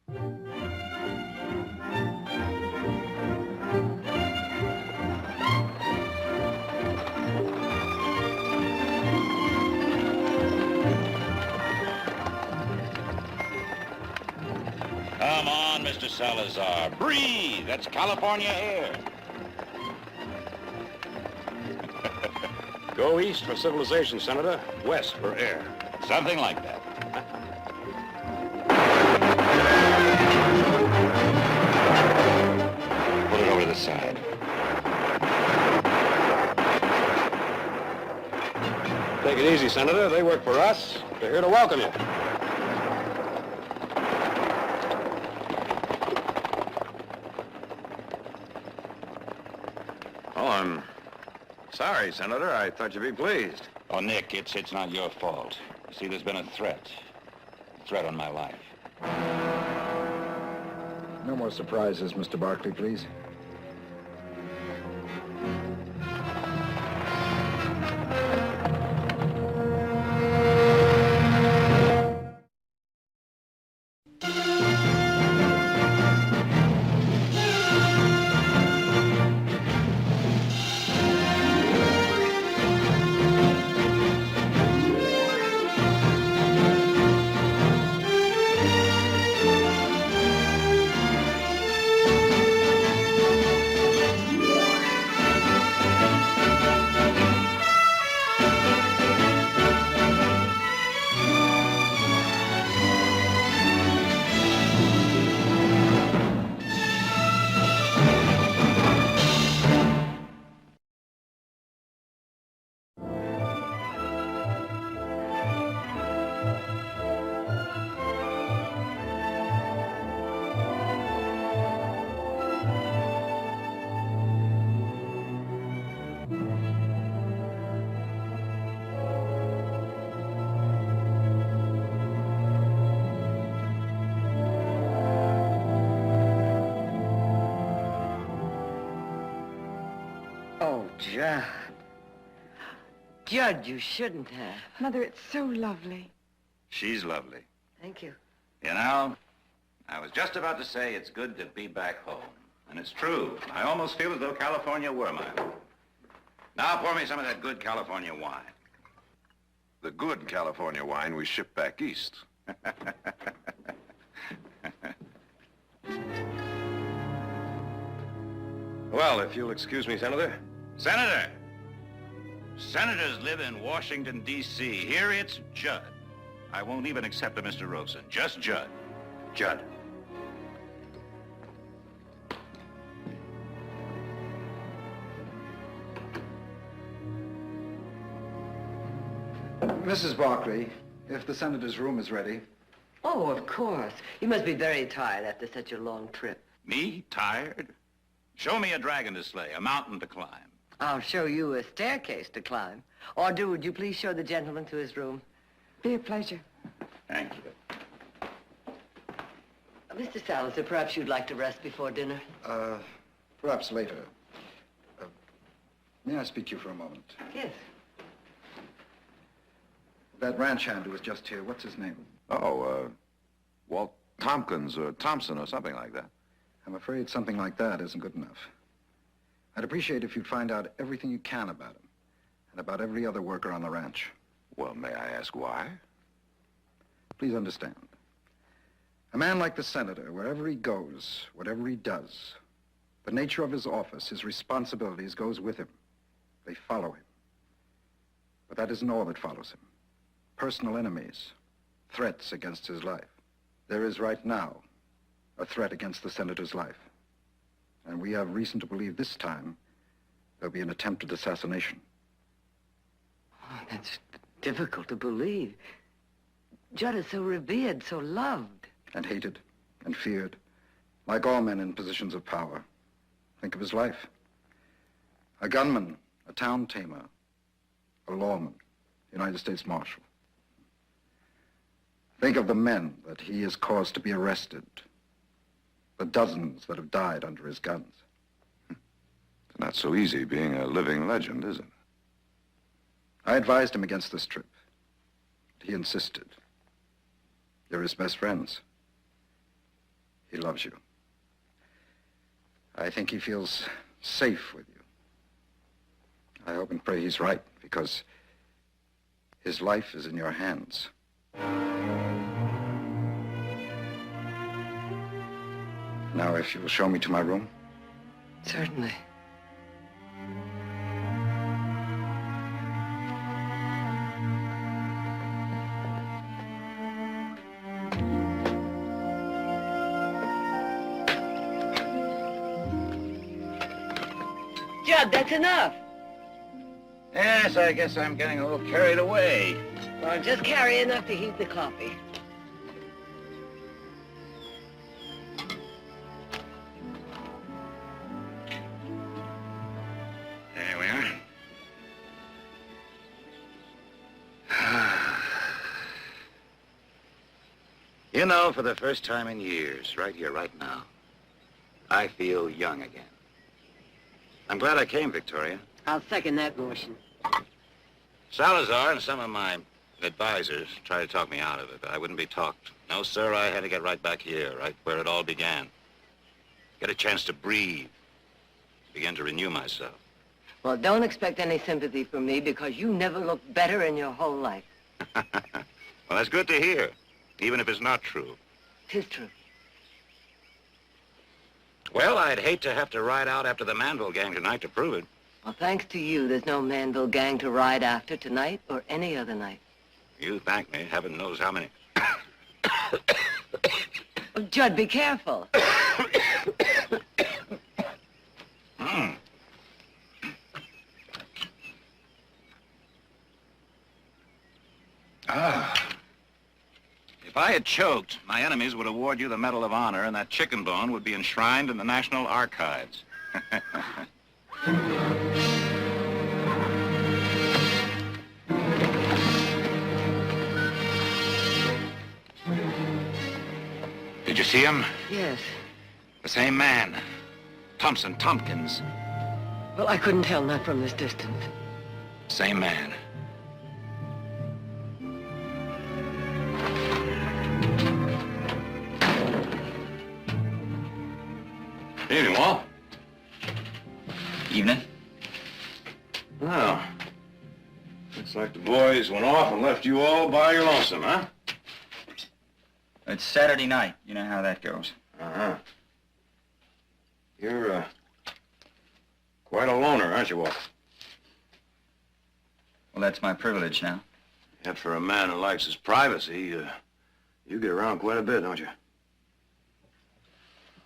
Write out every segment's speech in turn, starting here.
Come on, Mr. Salazar. Breathe. That's California air. Go east for civilization, Senator. West for air. Something like that. Put it over to the side. Take it easy, Senator. They work for us. They're here to welcome you. Oh, I'm sorry, Senator. I thought you'd be pleased. Oh, Nick, it's not your fault. You see, there's been a threat. A threat on my life. No more surprises, Mr. Barkley, please. Oh, Judd. Judd, you shouldn't have. Mother, it's so lovely. She's lovely. Thank you. You know, I was just about to say it's good to be back home. And it's true. I almost feel as though California were my home. Now pour me some of that good California wine. The good California wine we ship back east. Well, if you'll excuse me, Senator. Senator! Senators live in Washington, D.C. Here it's Judd. I won't even accept a Mr. Rosen. Just Judd. Judd. Mrs. Barkley, if the senator's room is ready. Oh, of course. You must be very tired after such a long trip. Me? Tired? Show me a dragon to slay, a mountain to climb. I'll show you a staircase to climb. Or would you please show the gentleman to his room? Be a pleasure. Thank you. Mr. Salazar, perhaps you'd like to rest before dinner? Perhaps later. May I speak to you for a moment? Yes. That ranch hand who was just here, what's his name? Oh, Walt Tompkins or Thompson or something like that. I'm afraid something like that isn't good enough. I'd appreciate if you'd find out everything you can about him and about every other worker on the ranch. Well, may I ask why? Please understand. A man like the senator, wherever he goes, whatever he does, the nature of his office, his responsibilities goes with him. They follow him. But that isn't all that follows him. Personal enemies, threats against his life. There is right now a threat against the senator's life. And we have reason to believe this time there'll be an attempted assassination. Oh, that's difficult to believe. Judd is so revered, so loved. And hated and feared, like all men in positions of power. Think of his life. A gunman, a town tamer, a lawman, United States Marshal. Think of the men that he has caused to be arrested, the dozens that have died under his guns. It's not so easy being a living legend, is it? I advised him against this trip. He insisted. You're his best friends. He loves you. I think he feels safe with you. I hope and pray he's right, because his life is in your hands. Now, if you will show me to my room. Certainly. Judd, that's enough. Yes, I guess I'm getting a little carried away. Well, just carry enough to heat the coffee. There we are. You know, for the first time in years, right here, right now, I feel young again. I'm glad I came, Victoria. I'll second that motion. Salazar and some of my advisors tried to talk me out of it, but I wouldn't be talked. No, sir, I had to get right back here, right where it all began. Get a chance to breathe. Begin to renew myself. Well, don't expect any sympathy from me, because you never looked better in your whole life. Well, that's good to hear, even if it's not true. 'Tis true. Well, I'd hate to have to ride out after the Manville gang tonight to prove it. Well, thanks to you, there's no Manville gang to ride after tonight or any other night. You thank me. Heaven knows how many. Oh, Judd, be careful. If I had choked, my enemies would award you the Medal of Honor, and that chicken bone would be enshrined in the National Archives. Did you see him? Yes. The same man. Tompkins. Well, I couldn't tell, not from this distance. Same man. Evening, Walt. Evening. Well, looks like the boys went off and left you all by your lonesome, huh? It's Saturday night. You know how that goes. Uh-huh. You're, quite a loner, aren't you, Walt? Well, that's my privilege now. Yet for a man who likes his privacy, you get around quite a bit, don't you?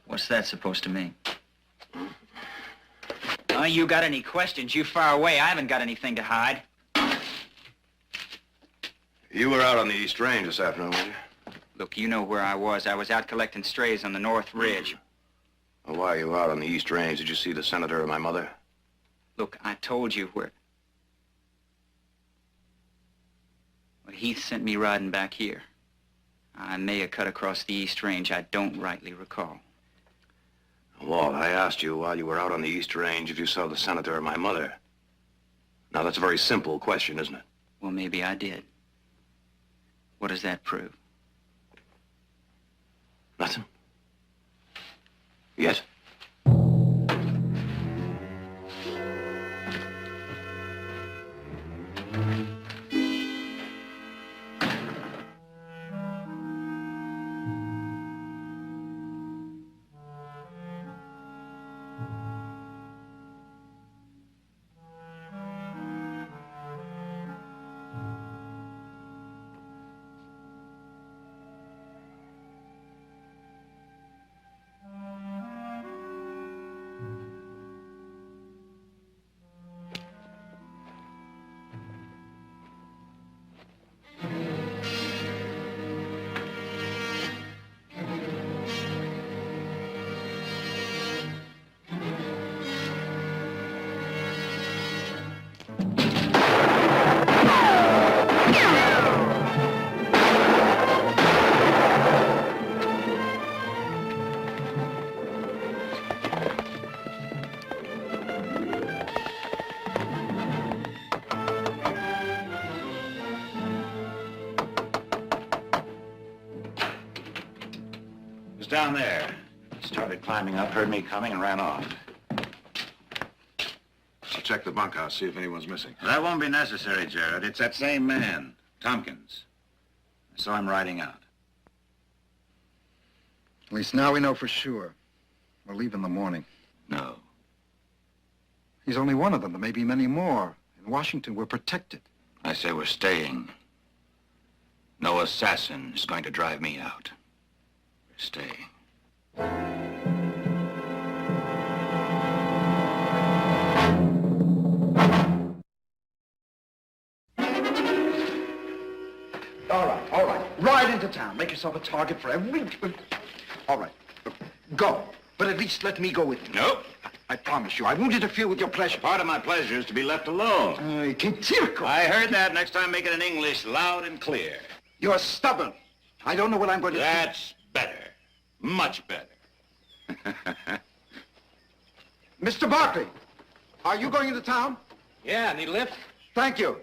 What's that supposed to mean? Oh, you got any questions? You far away. I haven't got anything to hide. You were out on the East Range this afternoon, weren't you? Look, you know where I was. I was out collecting strays on the North Ridge. Well, while you were out on the East Range, did you see the senator or my mother? Look, I told you where... Well, Heath sent me riding back here. I may have cut across the East Range. I don't rightly recall. Walt, I asked you while you were out on the East Range if you saw the senator or my mother. Now, that's a very simple question, isn't it? Well, maybe I did. What does that prove? Nothing? Yes? down there. He started climbing up, heard me coming, and ran off. I'll check the bunkhouse, see if anyone's missing. That won't be necessary, Jared. It's that same man, Tompkins. I saw him riding out. At least now we know for sure. We'll leave in the morning. No. He's only one of them. There may be many more. In Washington, we're protected. I say we're staying. No assassin is going to drive me out. We're staying. All right. Ride into town. Make yourself a target for every... All right. Go. But at least let me go with you. Nope. I promise you, I won't interfere with your pleasure. Part of my pleasure is to be left alone. Che circo! I heard that. Next time, make it in English, loud and clear. You're stubborn. I don't know what I'm going to do. That's better. Much better. Mr. Barkley, are you going into town? Yeah, need a lift? Thank you.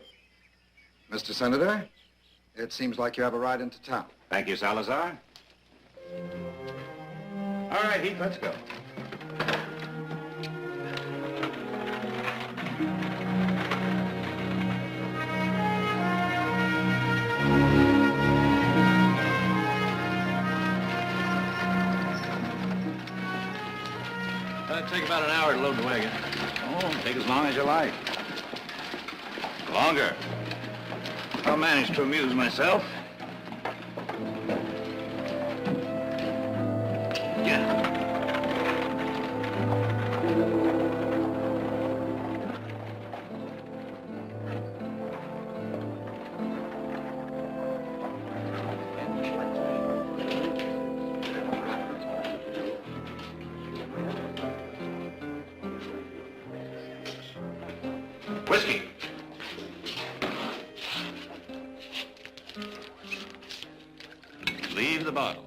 Mr. Senator, it seems like you have a ride into town. Thank you, Salazar. All right, Heath, let's go. It'll take about an hour to load the wagon. Oh, take as long as you like. Longer. I'll manage to amuse myself. Yeah. Whiskey. Leave the bottle.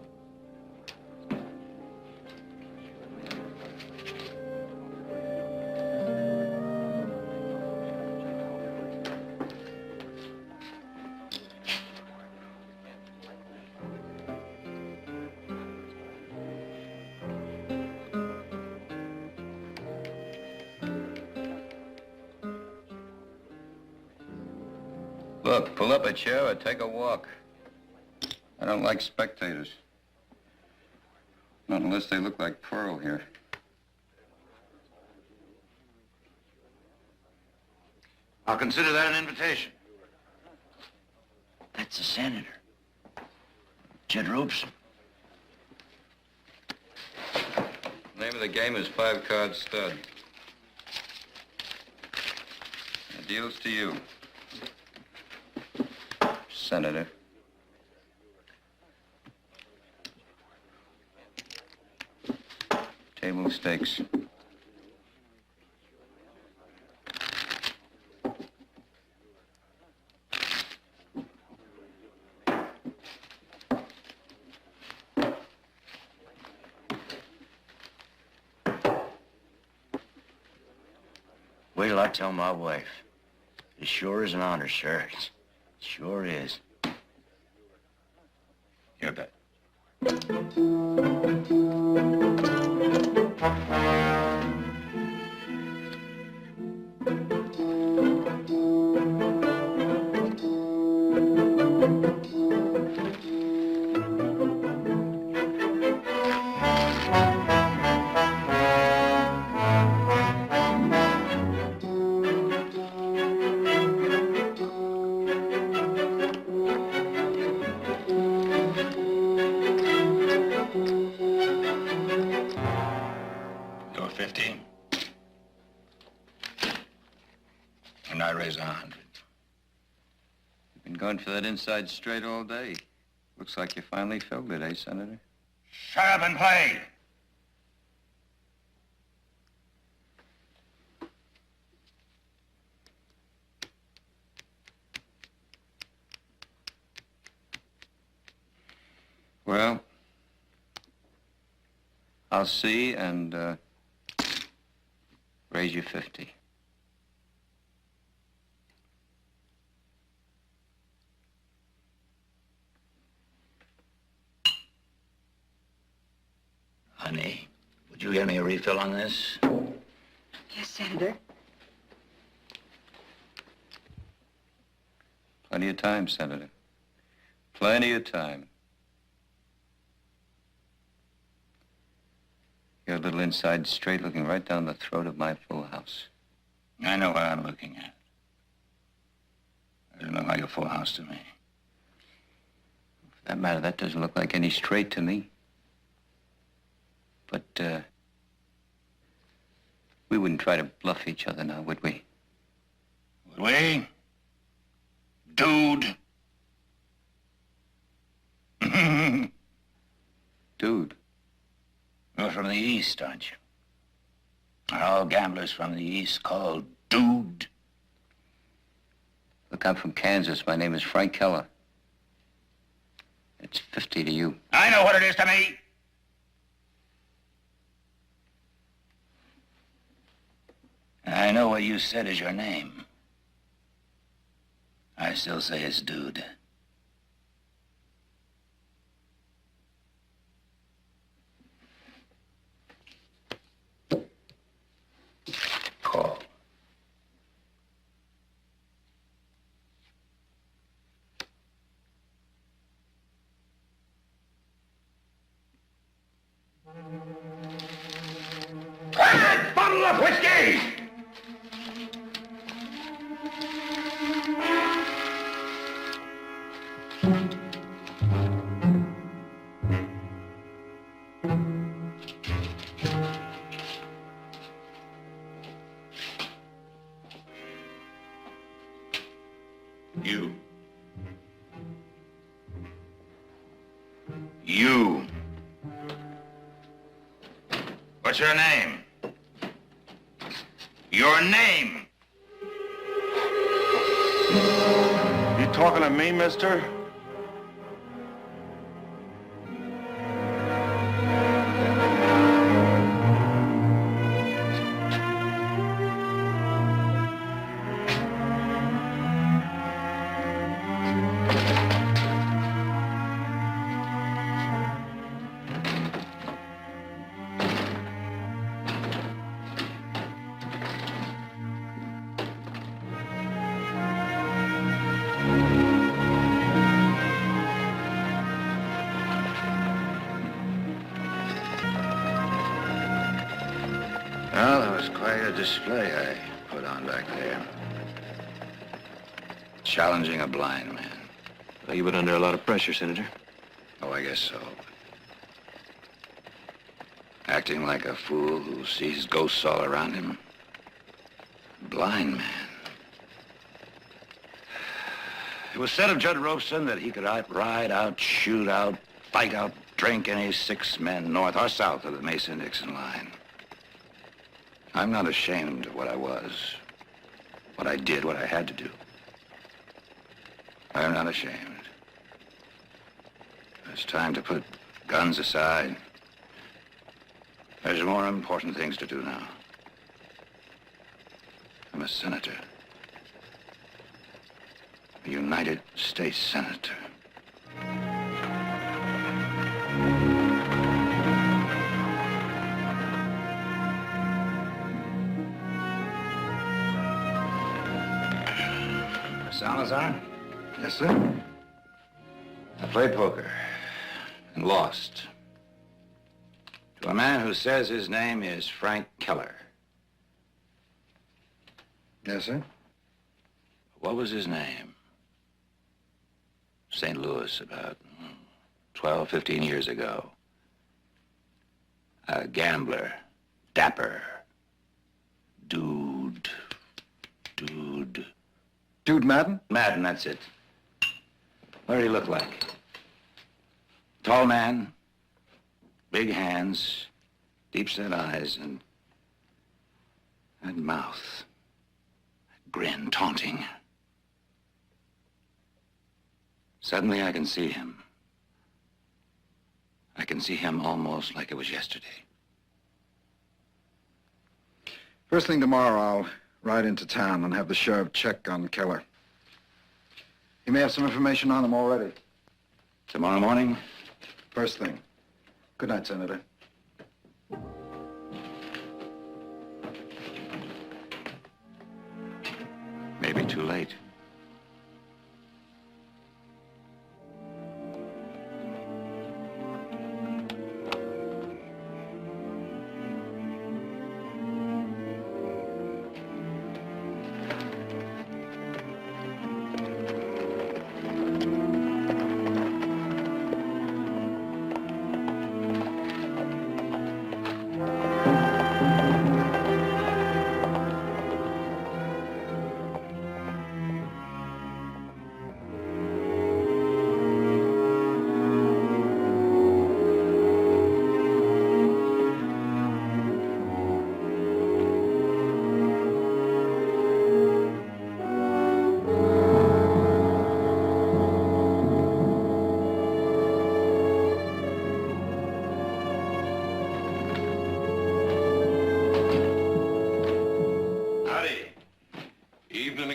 Look, pull up a chair or take a walk. I don't like spectators. Not unless they look like Pearl here. I'll consider that an invitation. That's the senator. Jed Robeson. Name of the game is 5-card stud. The deal's to you, Senator. Table stakes. Wait till I tell my wife. It sure is an honor, sir. It sure is. You bet. You're 15. And I raise 100. You've been going for that inside straight all day. Looks like you finally filled it, eh, Senator? Shut up and play! Well, I'll see and raise you 50. Honey, would you get me a refill on this? Yes, Senator. Plenty of time, Senator. Plenty of time. You're a little inside straight looking right down the throat of my full house. I know what I'm looking at. Doesn't look like a full house to me. For that matter, that doesn't look like any straight to me. But, we wouldn't try to bluff each other now, would we? Would we? Dude. Dude. You're from the East, aren't you? Are all gamblers from the East called Dude? Look, I'm from Kansas. My name is Frank Keller. It's 50 to you. I know what it is to me. I know what you said is your name. I still say it's Dude. Call. Bottle of whiskey! You. You. What's your name? Your name! You talking to me, mister? Well, that was quite a display I put on back there. Challenging a blind man. Well, you've been under a lot of pressure, Senator. Oh, I guess so. Acting like a fool who sees ghosts all around him. Blind man. It was said of Judd Robeson that he could ride out, shoot out, fight out, drink any 6 men north or south of the Mason-Dixon line. I'm not ashamed of what I was, what I did, what I had to do. I'm not ashamed. It's time to put guns aside. There's more important things to do now. I'm a senator. A United States Senator. Salazar? Yes, sir. I played poker and lost to a man who says his name is Frank Keller. Yes, sir. What was his name? St. Louis, about 12, 15 years ago. A gambler, dapper, dude. Dude Madden? Madden, that's it. What did he look like? Tall man, big hands, deep-set eyes, and that mouth, that grin, taunting. Suddenly I can see him. I can see him almost like it was yesterday. First thing tomorrow, I'll ride into town and have the sheriff check on Keller. He may have some information on him already. Tomorrow morning? First thing. Good night, Senator.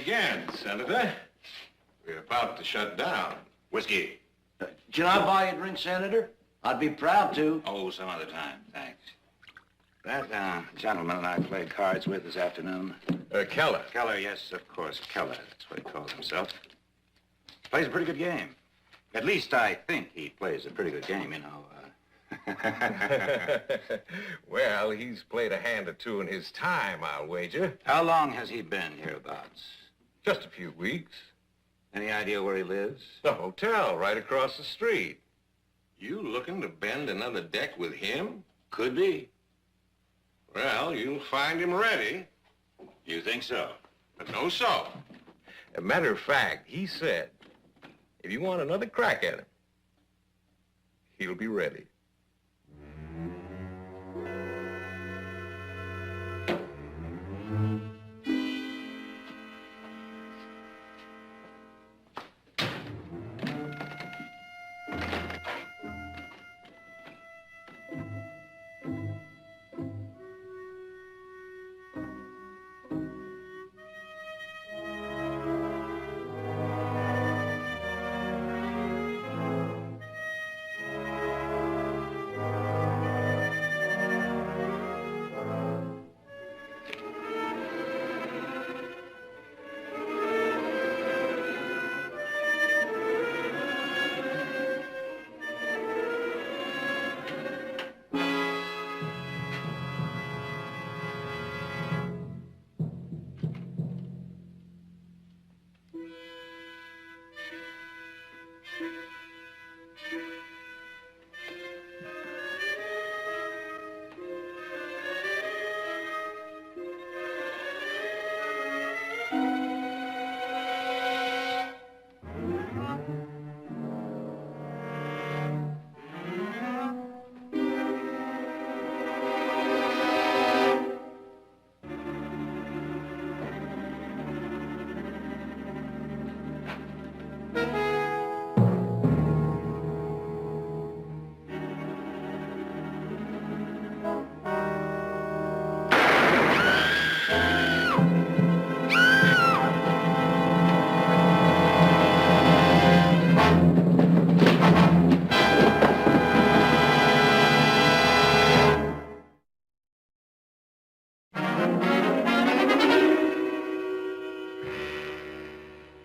again, Senator. We're about to shut down. Whiskey. Can I buy you a drink, Senator? I'd be proud to. Oh, some other time, thanks. That gentleman I played cards with this afternoon. Keller. Keller, yes, of course, Keller. That's what he calls himself. Plays a pretty good game. At least I think he plays a pretty good game, you know. Well, he's played a hand or two in his time, I'll wager. How long has he been hereabouts? Just a few weeks. Any idea where he lives? The hotel right across the street. You looking to bend another deck with him? Could be. Well, you'll find him ready. You think so? But no so. As a matter of fact, he said, if you want another crack at him, he'll be ready.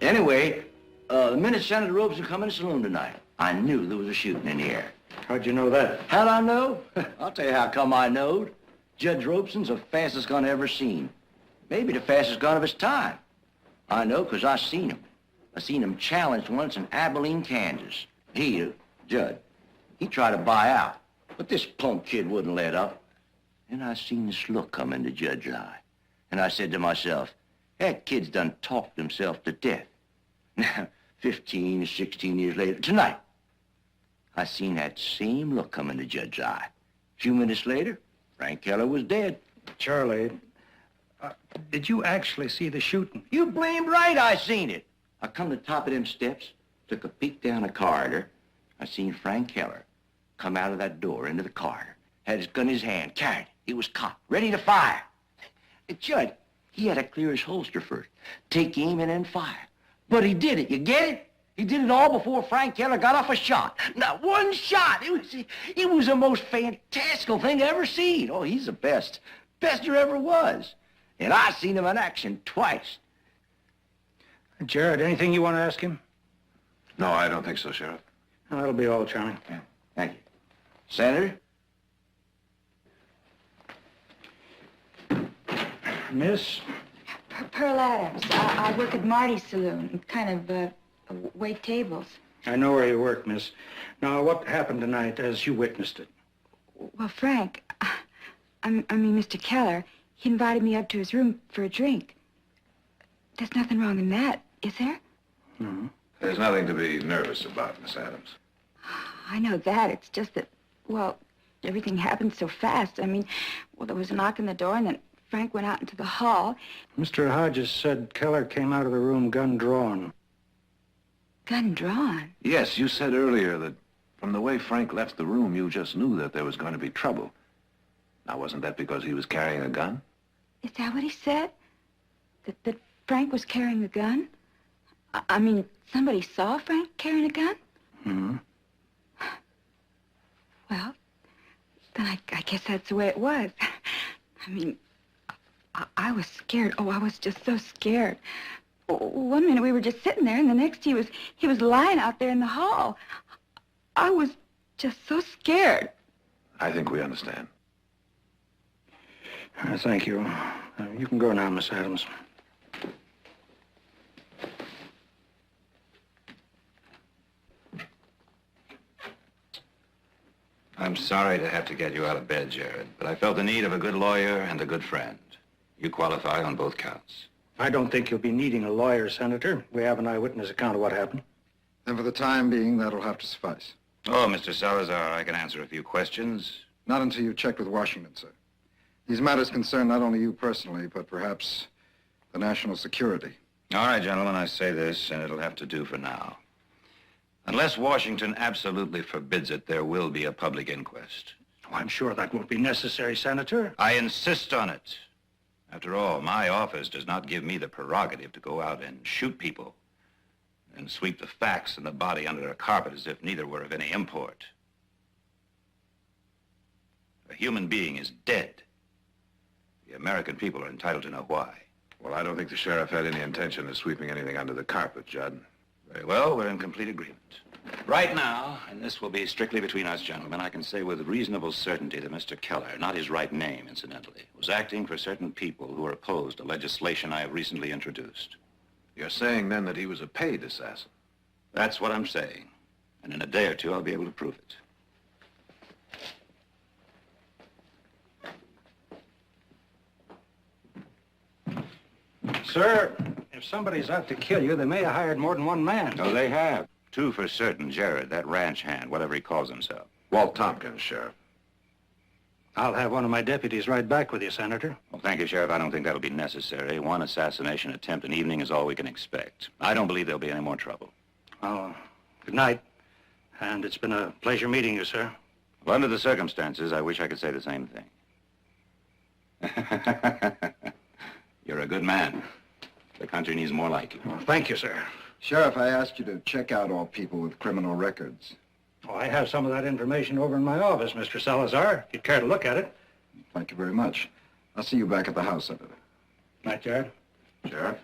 Anyway, the minute Senator Robeson come in the saloon tonight, I knew there was a shooting in the air. How'd you know that? How'd I know? I'll tell you how come I knowed. Judge Robeson's the fastest gun I ever seen. Maybe the fastest gun of his time. I know because I seen him. I seen him challenged once in Abilene, Kansas. Judd, he tried to buy out, but this punk kid wouldn't let up. And I seen this look come into Judge's eye. And I said to myself, that kid's done talked himself to death. Now, 15, 16 years later, tonight, I seen that same look come into Judge's eye. A few minutes later, Frank Keller was dead. Charlie, did you actually see the shooting? You blamed right I seen it. I come to the top of them steps, took a peek down the corridor. I seen Frank Keller come out of that door into the corridor, had his gun in his hand, carried it. He was cocked, ready to fire. Judge, he had to clear his holster first, take aim and then fire. But he did it, you get it? He did it all before Frank Keller got off a shot. Not one shot. It was the most fantastical thing I ever seen. Oh, he's the best. Best there ever was. And I seen him in action twice. Jared, anything you want to ask him? No, I don't think so, Sheriff. Oh, that'll be all, Charlie. Yeah, thank you. Senator? Miss? Pearl Adams. I work at Marty's saloon, kind of wait tables. I know where you work, miss. Now, what happened tonight as you witnessed it? Well, Frank, I mean, Mr. Keller, he invited me up to his room for a drink. There's nothing wrong in that, is there? No. There's nothing to be nervous about, Miss Adams. I know that. It's just that, well, everything happened so fast. I mean, well, there was a knock on the door, and then Frank went out into the hall. Mr. Hodges said Keller came out of the room gun drawn. Gun drawn? Yes, you said earlier that from the way Frank left the room, you just knew that there was going to be trouble. Now, wasn't that because he was carrying a gun? Is that what he said? That Frank was carrying a gun? I mean, somebody saw Frank carrying a gun? Hmm? Well, then I guess that's the way it was. I mean, I was scared. Oh, I was just so scared. One minute we were just sitting there, and the next he was lying out there in the hall. I was just so scared. I think we understand. Thank you. You can go now, Miss Adams. I'm sorry to have to get you out of bed, Jared, but I felt the need of a good lawyer and a good friend. You qualify on both counts. I don't think you'll be needing a lawyer, Senator. We have an eyewitness account of what happened. And for the time being, that'll have to suffice. Oh, Mr. Salazar, I can answer a few questions. Not until you've checked with Washington, sir. These matters concern not only you personally, but perhaps the national security. All right, gentlemen, I say this, and it'll have to do for now. Unless Washington absolutely forbids it, there will be a public inquest. Oh, I'm sure that won't be necessary, Senator. I insist on it. After all, my office does not give me the prerogative to go out and shoot people and sweep the facts and the body under a carpet as if neither were of any import. A human being is dead. The American people are entitled to know why. Well, I don't think the sheriff had any intention of sweeping anything under the carpet, Judd. Very well, we're in complete agreement. Right now, and this will be strictly between us gentlemen, I can say with reasonable certainty that Mr. Keller, not his right name, incidentally, was acting for certain people who are opposed to legislation I have recently introduced. You're saying, then, that he was a paid assassin? That's what I'm saying. And in a day or two, I'll be able to prove it. Sir, if somebody's out to kill you, they may have hired more than one man. Oh, they have. Two for certain. Jared, that ranch hand, whatever he calls himself. Walt Tompkins, Sheriff. I'll have one of my deputies right back with you, Senator. Well, thank you, Sheriff. I don't think that'll be necessary. One assassination attempt an evening is all we can expect. I don't believe there'll be any more trouble. Oh, good night. And it's been a pleasure meeting you, sir. Well, under the circumstances, I wish I could say the same thing. You're a good man. The country needs more like you. Well, thank you, sir. Sheriff, I asked you to check out all people with criminal records. Oh, I have some of that information over in my office, Mr. Salazar, if you'd care to look at it. Thank you very much. I'll see you back at the house, Senator. Night, Jared. Sheriff?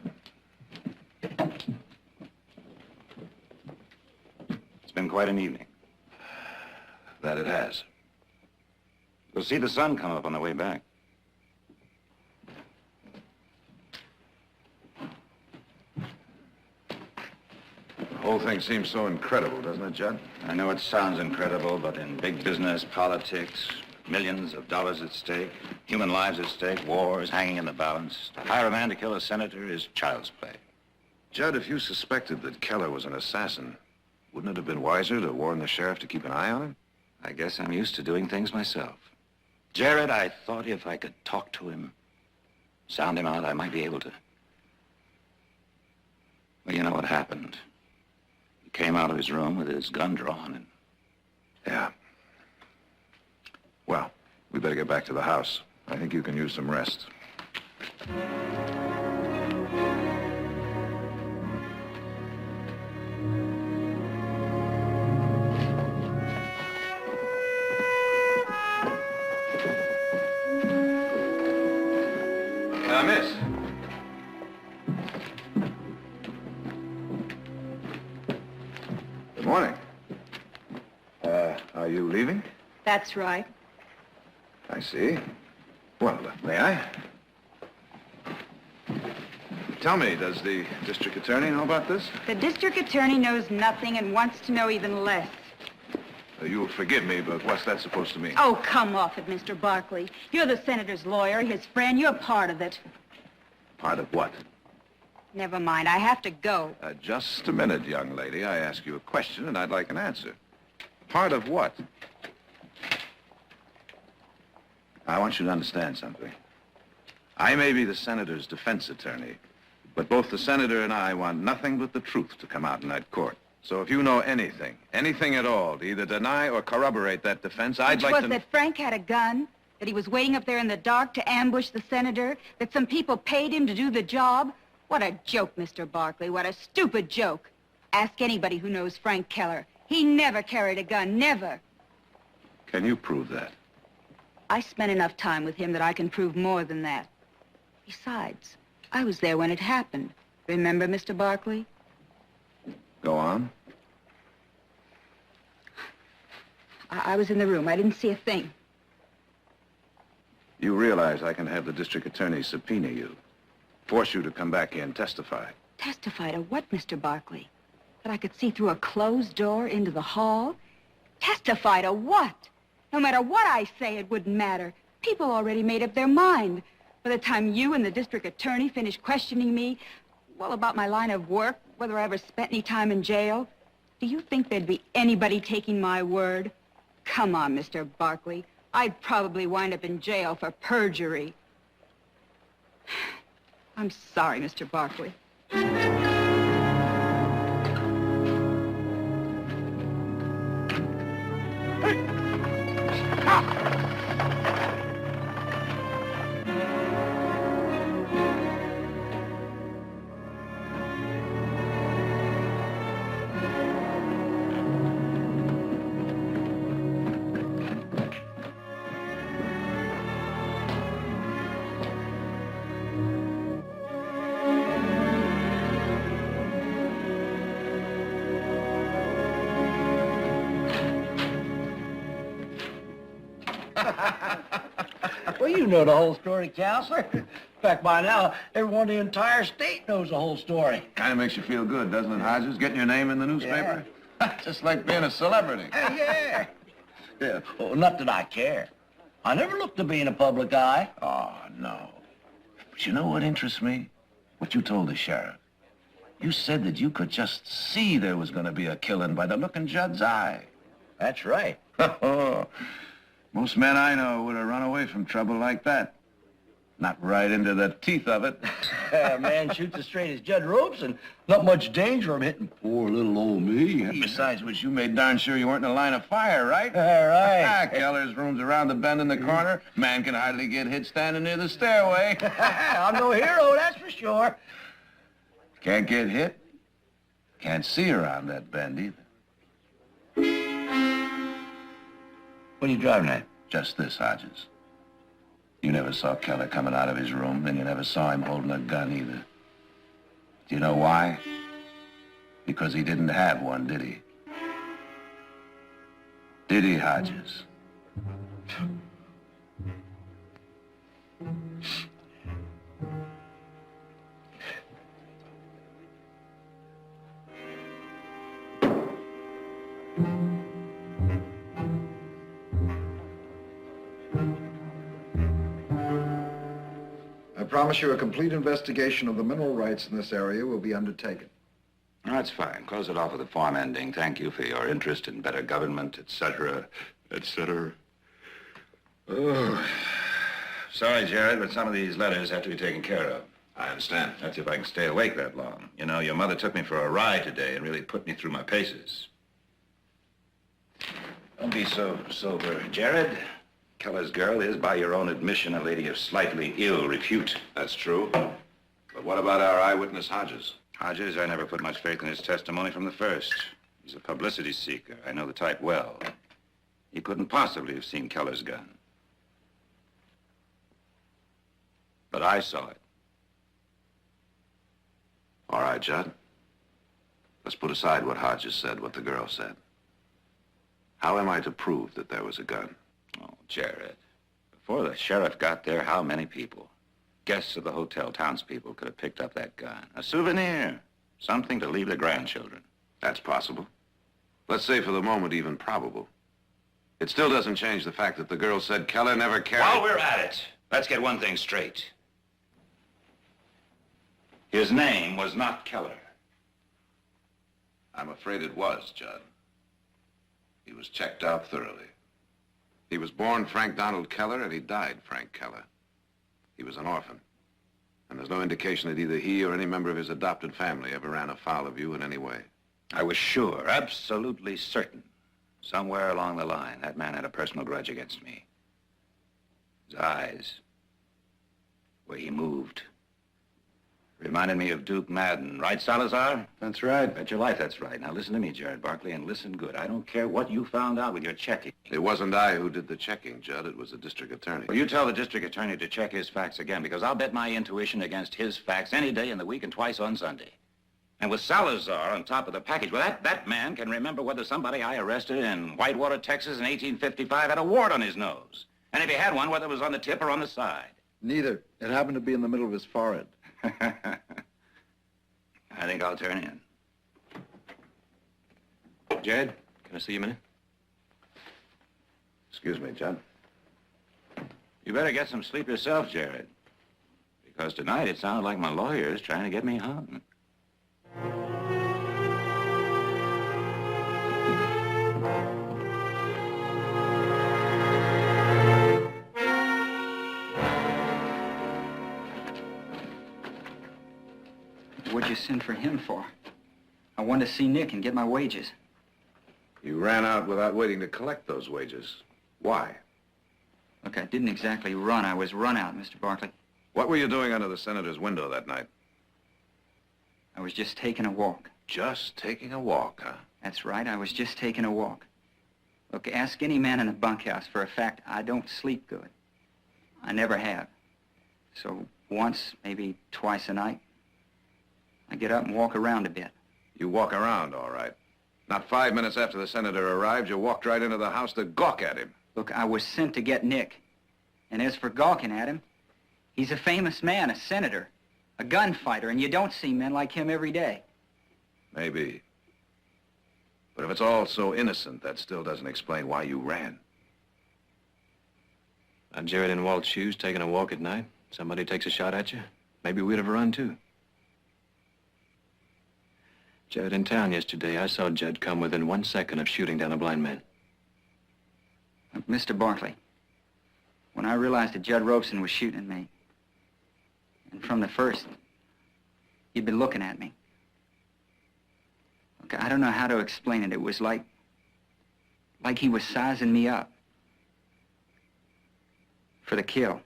It's been quite an evening. That it has. We'll see the sun come up on the way back. The whole thing seems so incredible, doesn't it, Judd? I know it sounds incredible, but in big business, politics, millions of dollars at stake, human lives at stake, wars hanging in the balance, to hire a man to kill a senator is child's play. Judd, if you suspected that Keller was an assassin, wouldn't it have been wiser to warn the sheriff to keep an eye on him? I guess I'm used to doing things myself. Jared, I thought if I could talk to him, sound him out, I might be able to. Well, you know what happened. He came out of his room with his gun drawn and... Yeah. Well, we better get back to the house. I think you can use some rest. Miss. Good morning. Are you leaving? That's right. I see. Well, may I? Tell me, does the district attorney know about this? The district attorney knows nothing and wants to know even less. You'll forgive me, but what's that supposed to mean? Oh, come off it, Mr. Barkley. You're the senator's lawyer, his friend. You're part of it. Part of what? Never mind. I have to go. Just a minute, young lady. I ask you a question, and I'd like an answer. Part of what? I want you to understand something. I may be the senator's defense attorney, but both the senator and I want nothing but the truth to come out in that court. So if you know anything at all, to either deny or corroborate that defense, I'd like to... Which was that Frank had a gun, that he was waiting up there in the dark to ambush the senator, that some people paid him to do the job, What a joke, Mr. Barkley. What a stupid joke. Ask anybody who knows Frank Keller. He never carried a gun, never. Can you prove that? I spent enough time with him that I can prove more than that. Besides, I was there when it happened. Remember, Mr. Barkley? Go on. I was in the room. I didn't see a thing. You realize I can have the district attorney subpoena you, force you to come back here and testify. Testify to what, Mr. Barkley? That I could see through a closed door into the hall? Testify to what? No matter what I say, it wouldn't matter. People already made up their mind. By the time you and the district attorney finished questioning me, well, about my line of work, whether I ever spent any time in jail, do you think there'd be anybody taking my word? Come on, Mr. Barkley. I'd probably wind up in jail for perjury. I'm sorry, Mr. Barkley. Well, you know the whole story, Counselor. In fact, by now, everyone in the entire state knows the whole story. Kind of makes you feel good, doesn't it, Hodges? Getting your name in the newspaper? Just like being a celebrity. Yeah. Yeah. Well, not that I care. I never looked to be in the public eye. Oh, no. But you know what interests me? What you told the sheriff. You said that you could just see there was going to be a killing by the look in Judd's eye. That's right. Most men I know would have run away from trouble like that. Not right into the teeth of it. A man shoots as straight as Judd ropes and not much danger of hitting poor little old me. Besides which, you made darn sure you weren't in a line of fire, right? All right. Keller's room's around the bend in the corner. Man can hardly get hit standing near the stairway. I'm no hero, that's for sure. Can't get hit. Can't see around that bend either. What are you driving at? Just this, Hodges. You never saw Keller coming out of his room, and you never saw him holding a gun either. Do you know why? Because he didn't have one, did he? Did he, Hodges? I promise you a complete investigation of the mineral rights in this area will be undertaken. That's fine. Close it off with a farm ending. Thank you for your interest in better government, etc., etc. Oh. Sorry, Jared, but some of these letters have to be taken care of. I understand. That's if I can stay awake that long. You know, your mother took me for a ride today and really put me through my paces. Don't be so sober, Jared. Keller's girl is, by your own admission, a lady of slightly ill repute. That's true. But what about our eyewitness, Hodges? Hodges, I never put much faith in his testimony from the first. He's a publicity seeker. I know the type well. He couldn't possibly have seen Keller's gun. But I saw it. All right, Judd. Let's put aside what Hodges said, what the girl said. How am I to prove that there was a gun? Oh, Jared. Before the sheriff got there, how many people? Guests of the hotel, townspeople, could have picked up that gun. A souvenir. Something to leave their grandchildren. That's possible. Let's say for the moment even probable. It still doesn't change the fact that the girl said Keller never carried... While we're at it, let's get one thing straight. His name was not Keller. I'm afraid it was, Judd. He was checked out thoroughly. He was born Frank Donald Keller, and he died Frank Keller. He was an orphan. And there's no indication that either he or any member of his adopted family ever ran afoul of you in any way. I was sure, absolutely certain. Somewhere along the line, that man had a personal grudge against me. His eyes, where he moved, Reminded me of Duke Madden. Right, Salazar? That's right. Bet your life that's right. Now listen to me, Jared Barkley, and listen good. I don't care what you found out with your checking. It wasn't I who did the checking, Judd. It was the district attorney. Well, you tell the district attorney to check his facts again, because I'll bet my intuition against his facts any day in the week and twice on Sunday. And with Salazar on top of the package, well, that man can remember whether somebody I arrested in Whitewater, Texas in 1855 had a wart on his nose. And if he had one, whether it was on the tip or on the side. Neither. It happened to be in the middle of his forehead. I think I'll turn in. Jared, can I see you a minute? Excuse me, Judd. You better get some sleep yourself, Jared. Because tonight it sounded like my lawyer's trying to get me hung. What'd you send for him for? I wanted to see Nick and get my wages. You ran out without waiting to collect those wages. Why? Look, I didn't exactly run. I was run out, Mr. Barkley. What were you doing under the senator's window that night? I was just taking a walk. Just taking a walk, huh? That's right, I was just taking a walk. Look, ask any man in a bunkhouse. For a fact, I don't sleep good. I never have. So once, maybe twice a night, I get up and walk around a bit. You walk around, all right. Not 5 minutes after the senator arrived, you walked right into the house to gawk at him. Look, I was sent to get Nick. And as for gawking at him, he's a famous man, a senator, a gunfighter, and you don't see men like him every day. Maybe. But if it's all so innocent, that still doesn't explain why you ran. Jared in Walt's shoes, taking a walk at night. Somebody takes a shot at you. Maybe we'd have run, too. Jared, in town yesterday, I saw Judd come within 1 second of shooting down a blind man. Look, Mr. Barkley, when I realized that Judd Robeson was shooting at me, and from the first, he'd been looking at me. Look, I don't know how to explain it. It was like he was sizing me up for the kill.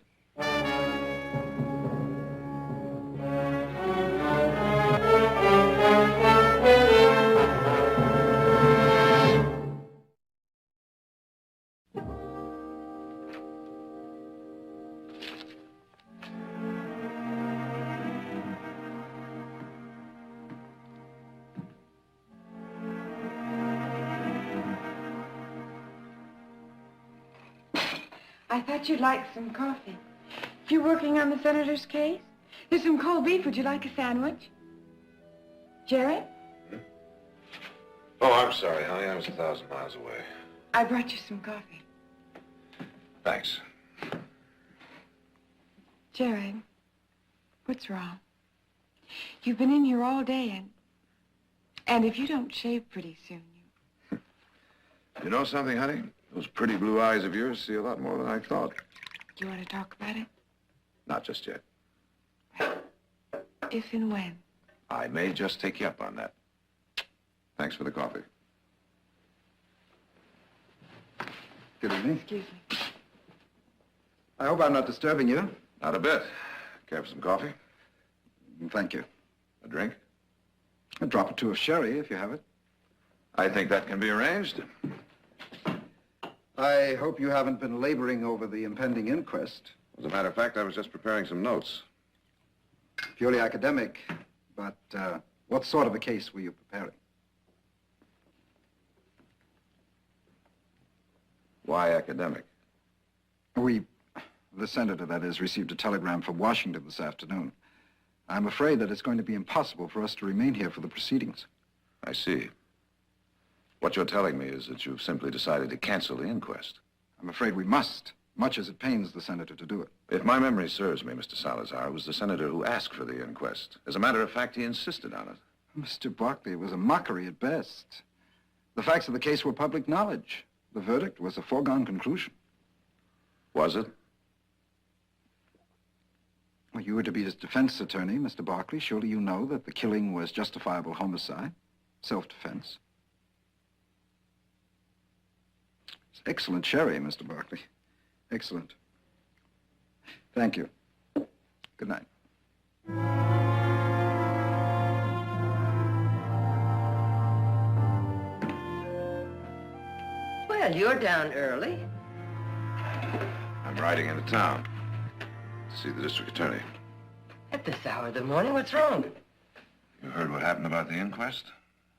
I thought you'd like some coffee. You working on the senator's case? There's some cold beef. Would you like a sandwich? Jared? Oh, I'm sorry, honey. I was 1,000 miles away. I brought you some coffee. Thanks. Jared, what's wrong? You've been in here all day, and if you don't shave pretty soon, You know something, honey? Those pretty blue eyes of yours see a lot more than I thought. Do you want to talk about it? Not just yet. If and when? I may just take you up on that. Thanks for the coffee. Good evening. Excuse me. I hope I'm not disturbing you. Not a bit. Care for some coffee? Thank you. A drink? A drop or two of sherry, if you have it. I think that can be arranged. I hope you haven't been laboring over the impending inquest. As a matter of fact, I was just preparing some notes. Purely academic, but what sort of a case were you preparing? Why academic? The senator, that is, received a telegram from Washington this afternoon. I'm afraid that it's going to be impossible for us to remain here for the proceedings. I see. What you're telling me is that you've simply decided to cancel the inquest. I'm afraid we must, much as it pains the senator to do it. If my memory serves me, Mr. Salazar, it was the senator who asked for the inquest. As a matter of fact, he insisted on it. Mr. Barkley, it was a mockery at best. The facts of the case were public knowledge. The verdict was a foregone conclusion. Was it? Well, you were to be his defense attorney, Mr. Barkley. Surely you know that the killing was justifiable homicide, self-defense. It's excellent sherry, Mr. Barkley. Excellent. Thank you. Good night. Well, you're down early. I'm riding into town to see the district attorney. At this hour of the morning, what's wrong? You heard what happened about the inquest?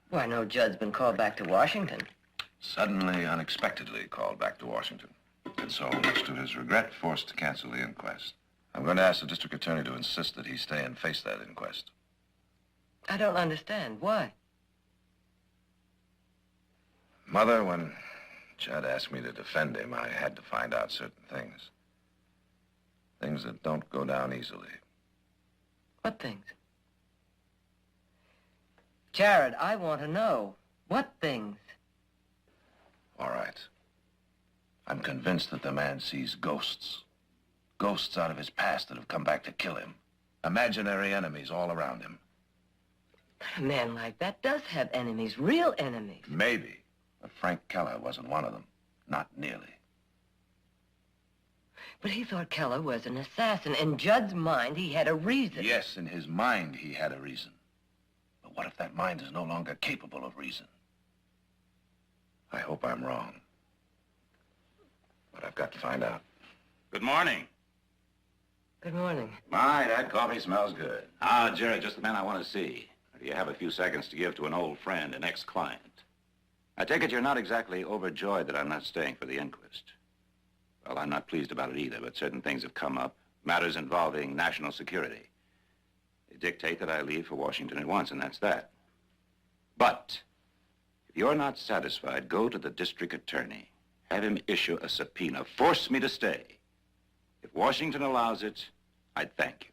Why, no Judd's been called back to Washington. Suddenly, unexpectedly called back to Washington. And so, much to his regret, forced to cancel the inquest. I'm going to ask the district attorney to insist that he stay and face that inquest. I don't understand. Why? Mother, when Judd asked me to defend him, I had to find out certain things. Things that don't go down easily. What things? Jared, I want to know. What things? All right. I'm convinced that the man sees ghosts. Ghosts out of his past that have come back to kill him. Imaginary enemies all around him. A man like that does have enemies, real enemies. Maybe. But Frank Keller wasn't one of them. Not nearly. But he thought Keller was an assassin. In Judd's mind, he had a reason. Yes, in his mind, he had a reason. But what if that mind is no longer capable of reason? I hope I'm wrong. But I've got to find out. Good morning. Good morning. My, that coffee smells good. Ah, Jerry, just the man I want to see. Do you have a few seconds to give to an old friend, an ex-client? I take it you're not exactly overjoyed that I'm not staying for the inquest. Well, I'm not pleased about it either, but certain things have come up, matters involving national security. They dictate that I leave for Washington at once, and that's that. But if you're not satisfied, go to the district attorney. Have him issue a subpoena. Force me to stay. If Washington allows it, I'd thank you.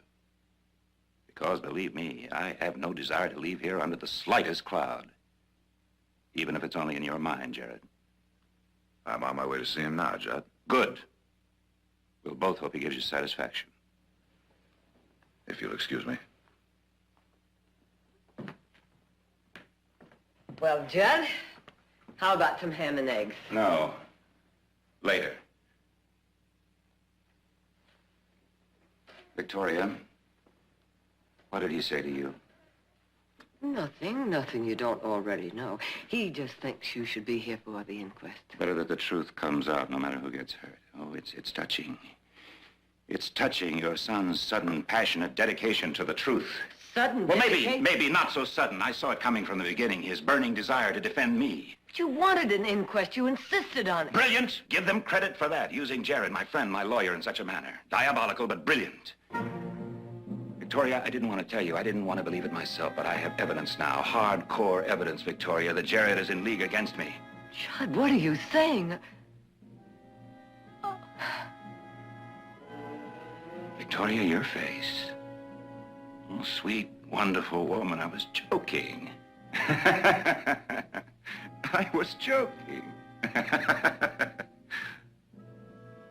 Because, believe me, I have no desire to leave here under the slightest cloud. Even if it's only in your mind, Jared. I'm on my way to see him now, Judd. Good. We'll both hope he gives you satisfaction. If you'll excuse me. Well, Judd, how about some ham and eggs? No. Later. Victoria, what did he say to you? Nothing you don't already know. He just thinks you should be here for the inquest. Better that the truth comes out, no matter who gets hurt. Oh, it's touching. It's touching, your son's sudden, passionate dedication to the truth. Sudden Well, dedication? maybe not so sudden. I saw it coming from the beginning, his burning desire to defend me. But you wanted an inquest. You insisted on it. Brilliant. Give them credit for that, using Jared, my friend, my lawyer, in such a manner. Diabolical, but brilliant. Victoria, I didn't want to tell you. I didn't want to believe it myself, but I have evidence now. Hardcore evidence, Victoria, that Jared is in league against me. Judd, what are you saying? Victoria, your face. Oh, sweet, wonderful woman, I was joking. I was joking.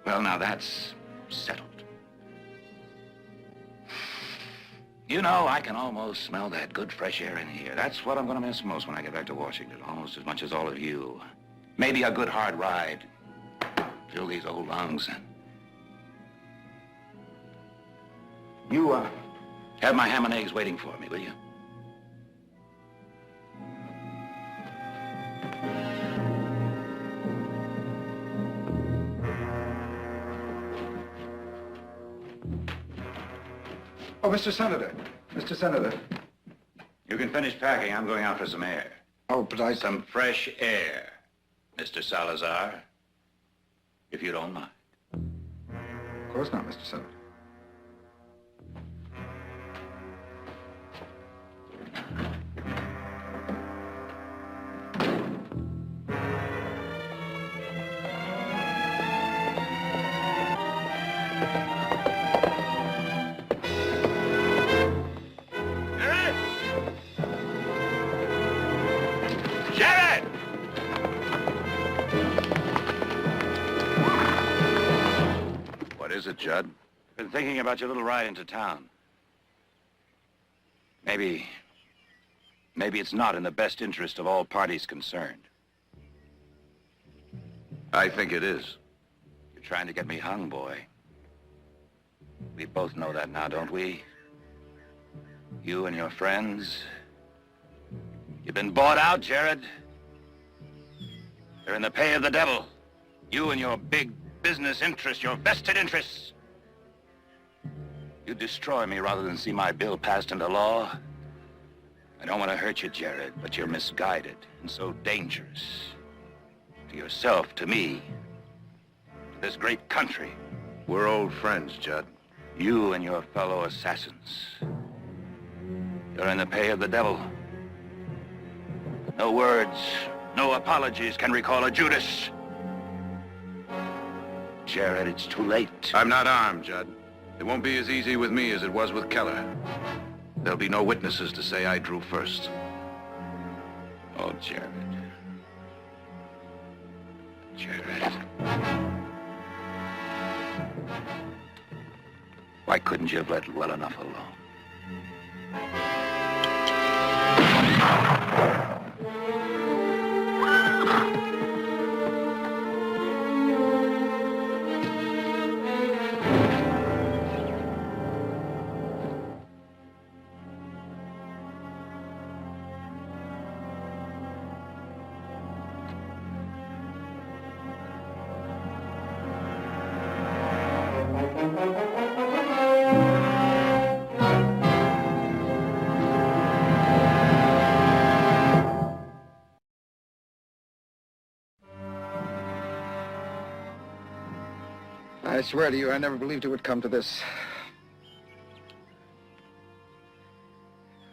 Well, now that's settled. You know, I can almost smell that good fresh air in here. That's what I'm going to miss most when I get back to Washington, almost as much as all of you. Maybe a good hard ride. Fill these old lungs. You, have my ham and eggs waiting for me, will you? Oh, Mr. Senator. Mr. Senator. You can finish packing. I'm going out for some air. Oh, but Some fresh air, Mr. Salazar, if you don't mind. Of course not, Mr. Senator. Jared! What is it, Judd? Been thinking about your little ride into town. Maybe it's not in the best interest of all parties concerned. I think it is. You're trying to get me hung, boy. We both know that now, don't we? You and your friends. You've been bought out, Jared. You're in the pay of the devil. You and your big business interests, your vested interests. You destroy me rather than see my bill passed into law. I don't want to hurt you, Jared, but you're misguided and so dangerous. To yourself, to me, to this great country. We're old friends, Judd. You and your fellow assassins. You're in the pay of the devil. No words, no apologies can recall a Judas. Jared, it's too late. I'm not armed, Judd. It won't be as easy with me as it was with Keller. There'll be no witnesses to say I drew first. Oh, Jared. Jared. Why couldn't you have let well enough alone? I swear to you, I never believed it would come to this.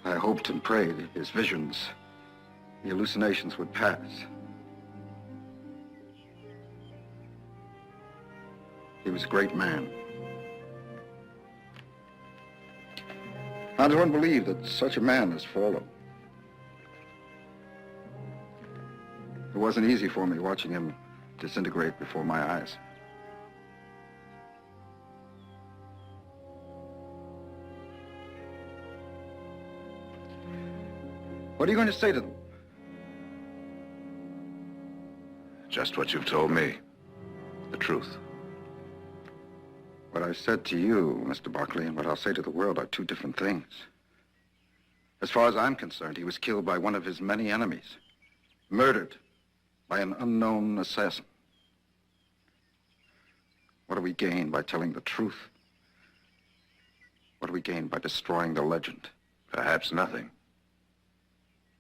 I hoped and prayed his visions, the hallucinations would pass. He was a great man. How does one believe that such a man has fallen? It wasn't easy for me watching him disintegrate before my eyes. What are you going to say to them? Just what you've told me. The truth. What I said to you, Mr. Buckley, and what I'll say to the world are two different things. As far as I'm concerned, he was killed by one of his many enemies. Murdered by an unknown assassin. What do we gain by telling the truth? What do we gain by destroying the legend? Perhaps nothing.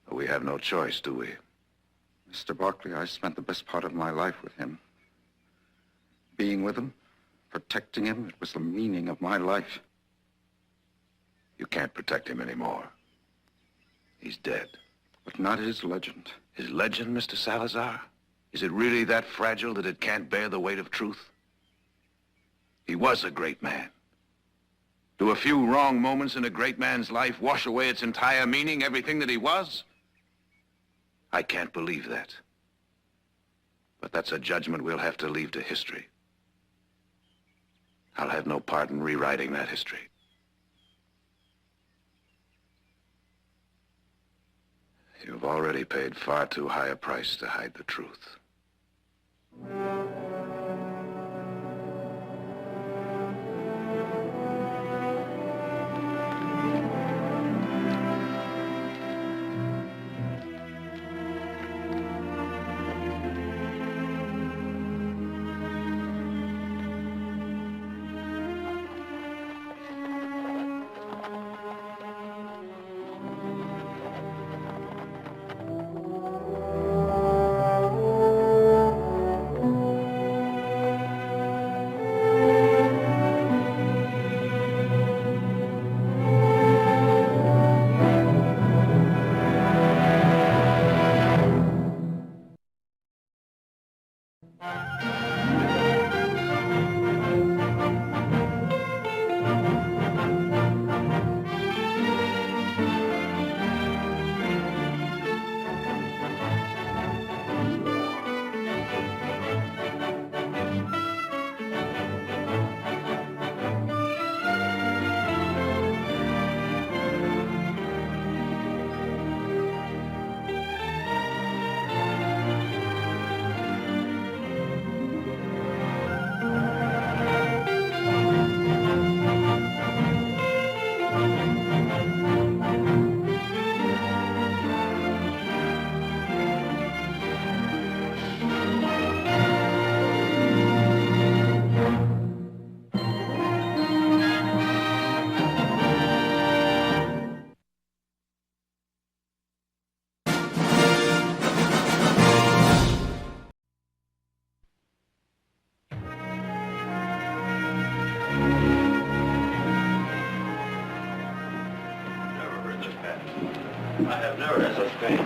But we have no choice, do we? Mr. Buckley, I spent the best part of my life with him. Being with him, protecting him, it was the meaning of my life. You can't protect him anymore. He's dead. But not his legend. His legend, Mr. Salazar? Is it really that fragile that it can't bear the weight of truth? He was a great man. Do a few wrong moments in a great man's life wash away its entire meaning, everything that he was? I can't believe that. But that's a judgment we'll have to leave to history. I'll have no part in rewriting that history. You've already paid far too high a price to hide the truth. I have never had such pain.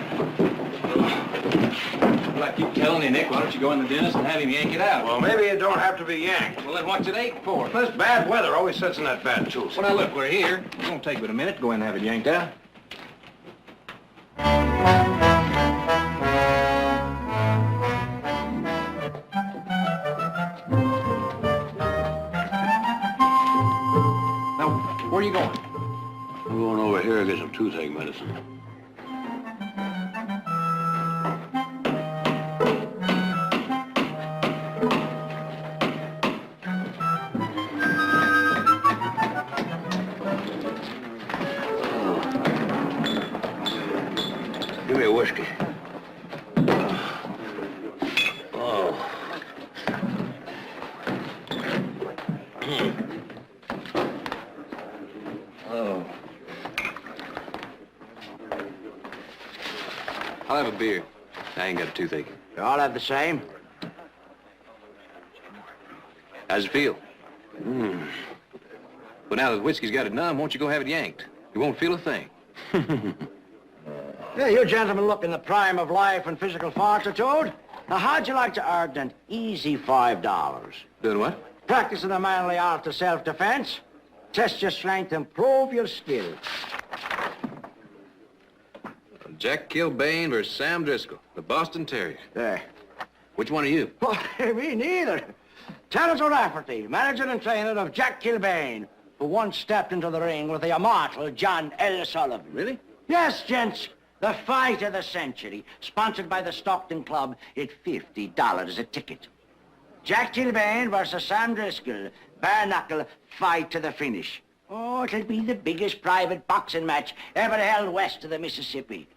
Well, I keep telling you, Nick, why don't you go in the dentist and have him yank it out? Well, maybe it don't have to be yanked. Well, then what's it ache for? This bad weather always sets in that bad tooth. Well, now, look, we're here. It won't take but a minute to go in and have it yanked out. Now, where are you going? I'm going over here to get some toothache medicine. Give me a whiskey. Oh. Oh. I'll have a beer. I ain't got a toothache. You all have the same? How's it feel? Well, now that the whiskey's got it numb, won't you go have it yanked? You won't feel a thing. Yeah, you gentlemen look in the prime of life and physical fortitude. Now, how'd you like to earn an easy $5? Doing what? Practicing the manly art of self-defense. Test your strength, improve your skill. Jack Kilbane versus Sam Driscoll, the Boston Terrier. There. Which one are you? Well, me neither. Terence O'Rafferty, manager and trainer of Jack Kilbane, who once stepped into the ring with the immortal John L. Sullivan. Really? Yes, gents. The fight of the century, sponsored by the Stockton Club at $50 a ticket. Jack Kilbane versus Sam Driscoll, bare-knuckle fight to the finish. Oh, it'll be the biggest private boxing match ever held west of the Mississippi.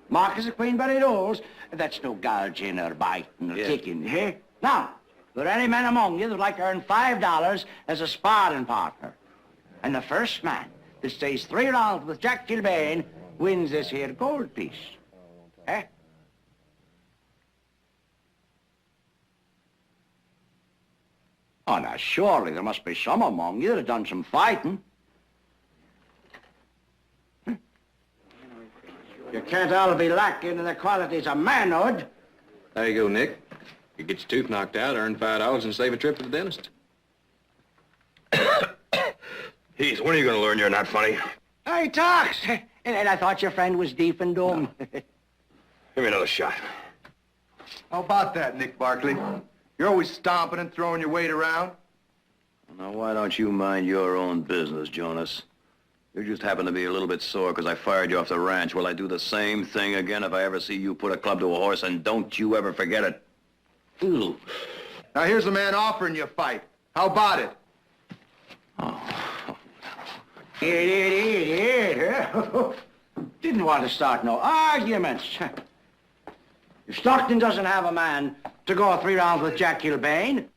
Marcus of Queenberry rules, that's no gouging or biting or kicking, eh? Now, are there any men among you that'd like to earn $5 as a sparring partner? And the first man that stays 3 rounds with Jack Kilbane wins this here gold piece. Eh? Oh, now, surely there must be some among you that have done some fighting. You can't all be lacking in the qualities of manhood. There you go, Nick. You get your tooth knocked out, earn $5, and save a trip to the dentist. Heath, when are you going to learn you're not funny? Hey, talks. And I thought your friend was deep and dumb. Give me another shot. How about that, Nick Barkley? You're always stomping and throwing your weight around. Now, why don't you mind your own business, Jonas? You just happen to be a little bit sore because I fired you off the ranch. Well, I do the same thing again if I ever see you put a club to a horse, and don't you ever forget it. Ooh. Now, here's a man offering you a fight. How about it? Didn't want to start no arguments. If Stockton doesn't have a man to go 3 rounds with Jack Kilbane,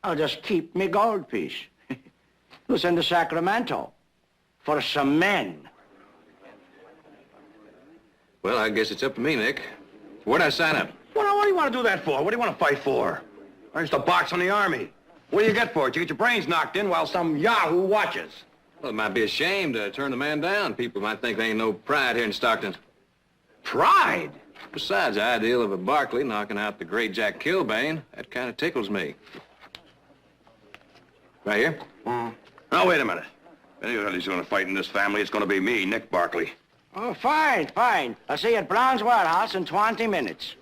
I'll just keep me gold piece. We'll send to Sacramento for some men. Well, I guess it's up to me, Nick. Where'd I sign up? Well, what do you want to do that for? What do you want to fight for? I used to box in the Army. What do you get for it? You get your brains knocked in while some yahoo watches. Well, it might be a shame to turn the man down. People might think there ain't no pride here in Stockton. Pride? Besides, the ideal of a Barkley knocking out the great Jack Kilbane, that kind of tickles me. Right here? Now, wait a minute. If anybody's going to fight in this family, it's going to be me, Nick Barkley. Oh, fine, fine. I'll see you at Brown's Warehouse in 20 minutes.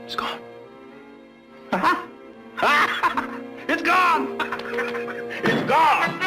It's gone. It's gone! It's gone!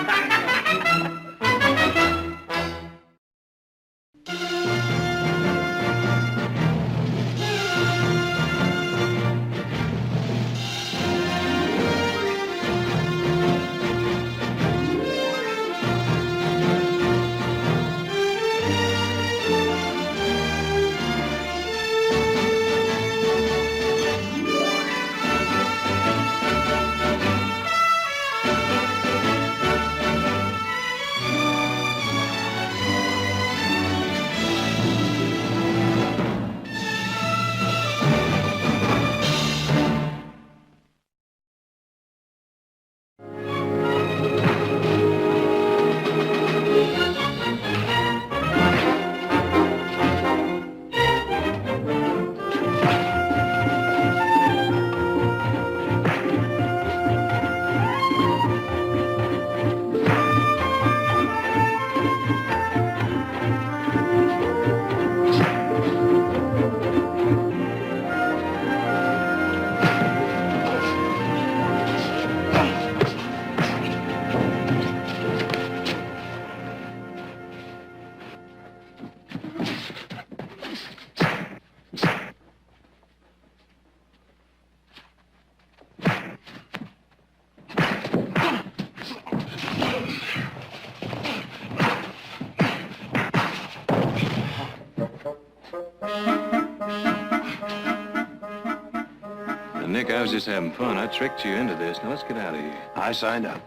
was just having fun. I tricked you into this. Now let's get out of here. I signed up.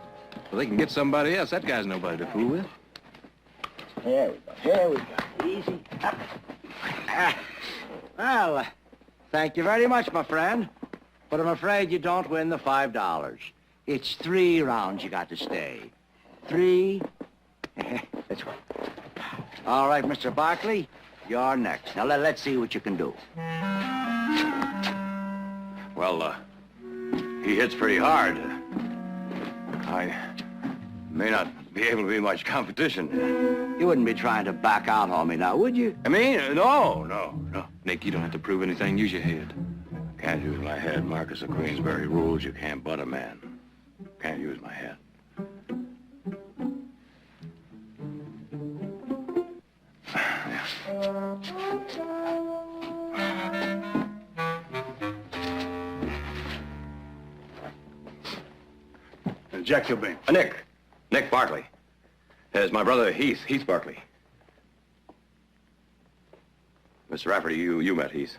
Well, they can get somebody else. That guy's nobody to fool with. Here we go. Here we go. Easy. Up. Well, thank you very much, my friend. But I'm afraid you don't win the $5. It's 3 rounds you got to stay. 3. That's right. All right, Mr. Barkley, you're next. Now, let's see what you can do. Well, he hits pretty hard. I may not be able to be much competition. You wouldn't be trying to back out on me now, would you? I mean, no. Nick, you don't have to prove anything. Use your head. Can't use my head. Marcus of Queensberry rules you can't butt a man. Can't use my head. Jack Kilbane. Nick Barkley. It's my brother Heath Barkley. Mr. Rafferty, you met Heath.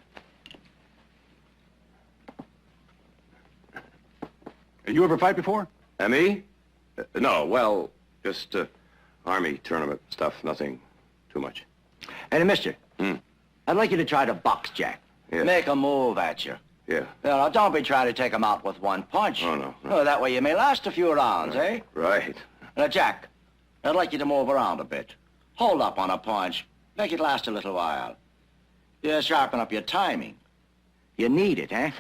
You ever fight before? Me? No, well, just Army tournament stuff, nothing too much. Hey, mister, I'd like you to try to box Jack. Yes. Make a move at you. Yeah. Now, don't be trying to take him out with one punch. Oh, no. Oh, that way you may last a few rounds, eh? Right. Now, Jack, I'd like you to move around a bit. Hold up on a punch. Make it last a little while. Yeah, sharpen up your timing. You need it, eh?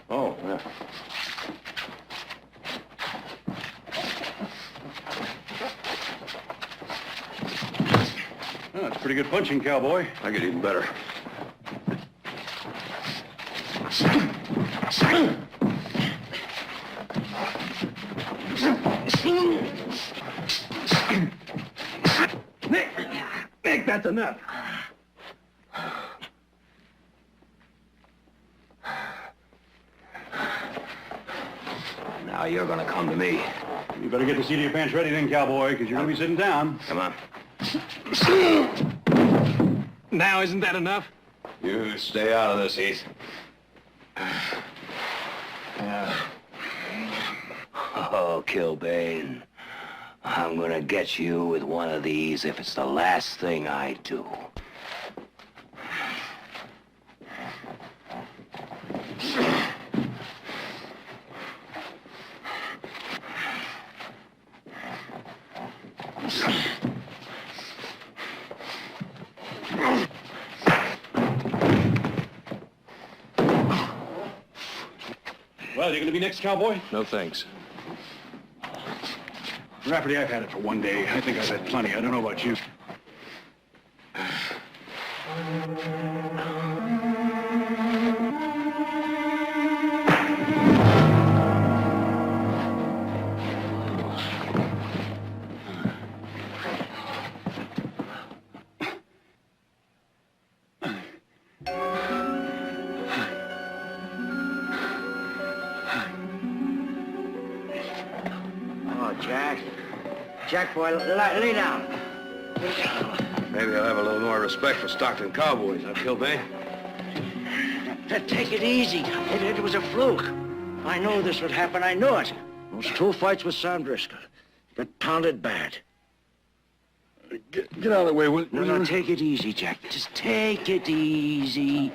Oh, yeah. Oh, that's pretty good punching, cowboy. I get even better. Nick, that's enough. Now you're gonna come to me. You better get the seat of your pants ready then, cowboy, because you're going to be sitting down. Come on. Now, isn't that enough? You stay out of this, Heath. Oh, Kilbane. I'm gonna get you with one of these if it's the last thing I do. Well, you going to be next, cowboy? No, thanks. Rafferty, I've had it for one day. I think I've had plenty. I don't know about you. Jack, boy, lay down. Maybe I'll have a little more respect for Stockton cowboys, huh, Kilbane? Take it easy. It was a fluke. I knew this would happen. I knew it. Those 2 fights with Sam Driscoll. Got pounded bad. Get out of the way, will you? No, take it easy, Jack. Just take it easy.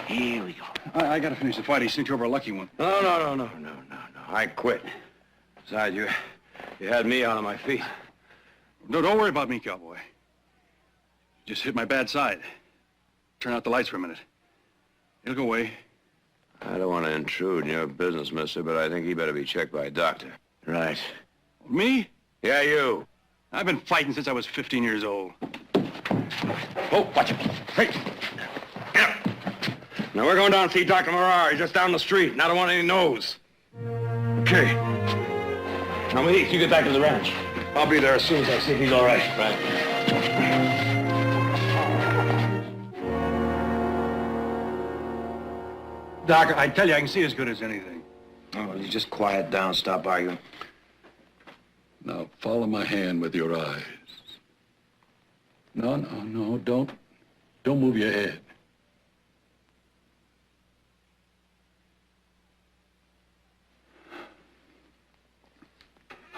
Here we go. I got to finish the fight. He sent you over a lucky one. No. I quit. Besides, you had me out on my feet. No, don't worry about me, cowboy. Just hit my bad side. Turn out the lights for a minute. It'll go away. I don't want to intrude in your business, mister, but I think he better be checked by a doctor. Right. Me? Yeah, you. I've been fighting since I was 15 years old. Oh, watch it. Hey. Yeah. Now, we're going down to see Dr. Morar. He's just down the street, and I don't want any nose. Okay. Now, Heath, you get back to the ranch. I'll be there as soon as I see he's all right. Right. Doc, I tell you, I can see as good as anything. Oh, well, you just quiet down, stop arguing. Now, follow my hand with your eyes. No, don't move your head.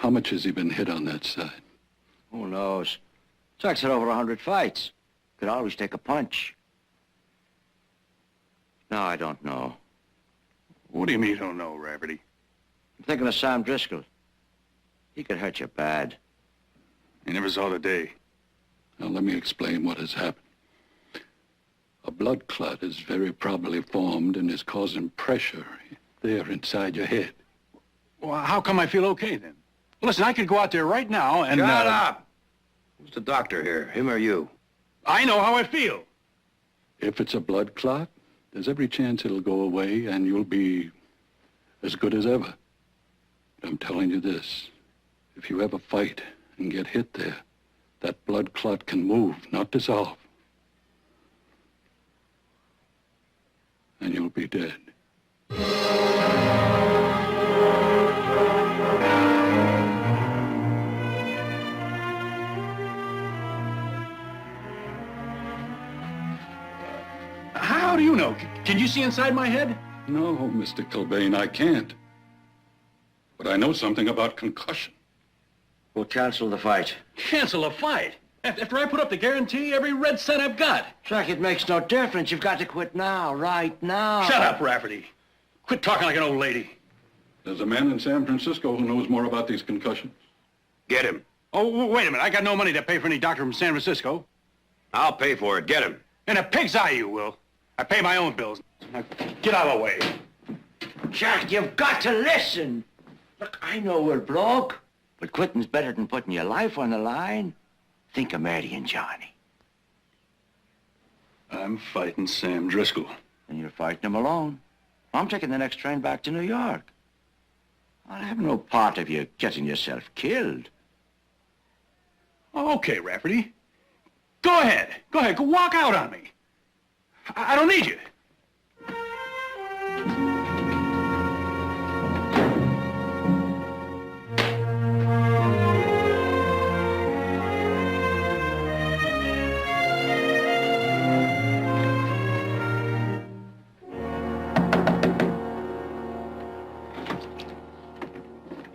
How much has he been hit on that side? Who knows? Jack's had over 100 fights. Could always take a punch. No, I don't know. What do you mean you don't know, Rafferty? I'm thinking of Sam Driscoll. He could hurt you bad. You never saw the day. Now, let me explain what has happened. A blood clot is very probably formed and is causing pressure there inside your head. Well, how come I feel okay then? Listen, I could go out there right now and... Shut up! Who's the doctor here, him or you? I know how I feel. If it's a blood clot, there's every chance it'll go away and you'll be as good as ever. But I'm telling you this, if you ever fight and get hit there, that blood clot can move, not dissolve. And you'll be dead. How do you know? Can you see inside my head? No, Mr. Kilbane, I can't. But I know something about concussion. We'll cancel the fight. Cancel a fight? After I put up the guarantee, every red cent I've got. Jack, it makes no difference. You've got to quit now, right now. Shut up, Rafferty. Quit talking like an old lady. There's a man in San Francisco who knows more about these concussions. Get him. Oh, wait a minute. I got no money to pay for any doctor from San Francisco. I'll pay for it. Get him. And a pig's eye you will. I pay my own bills. Now, get out of the way. Jack, you've got to listen. Look, I know we're broke, but quitting's better than putting your life on the line. Think of marrying Johnny. I'm fighting Sam Driscoll. And you're fighting him alone. I'm taking the next train back to New York. I'll have no part of you getting yourself killed. Okay, Rafferty. Go ahead. Go ahead. Go walk out on me. I don't need you.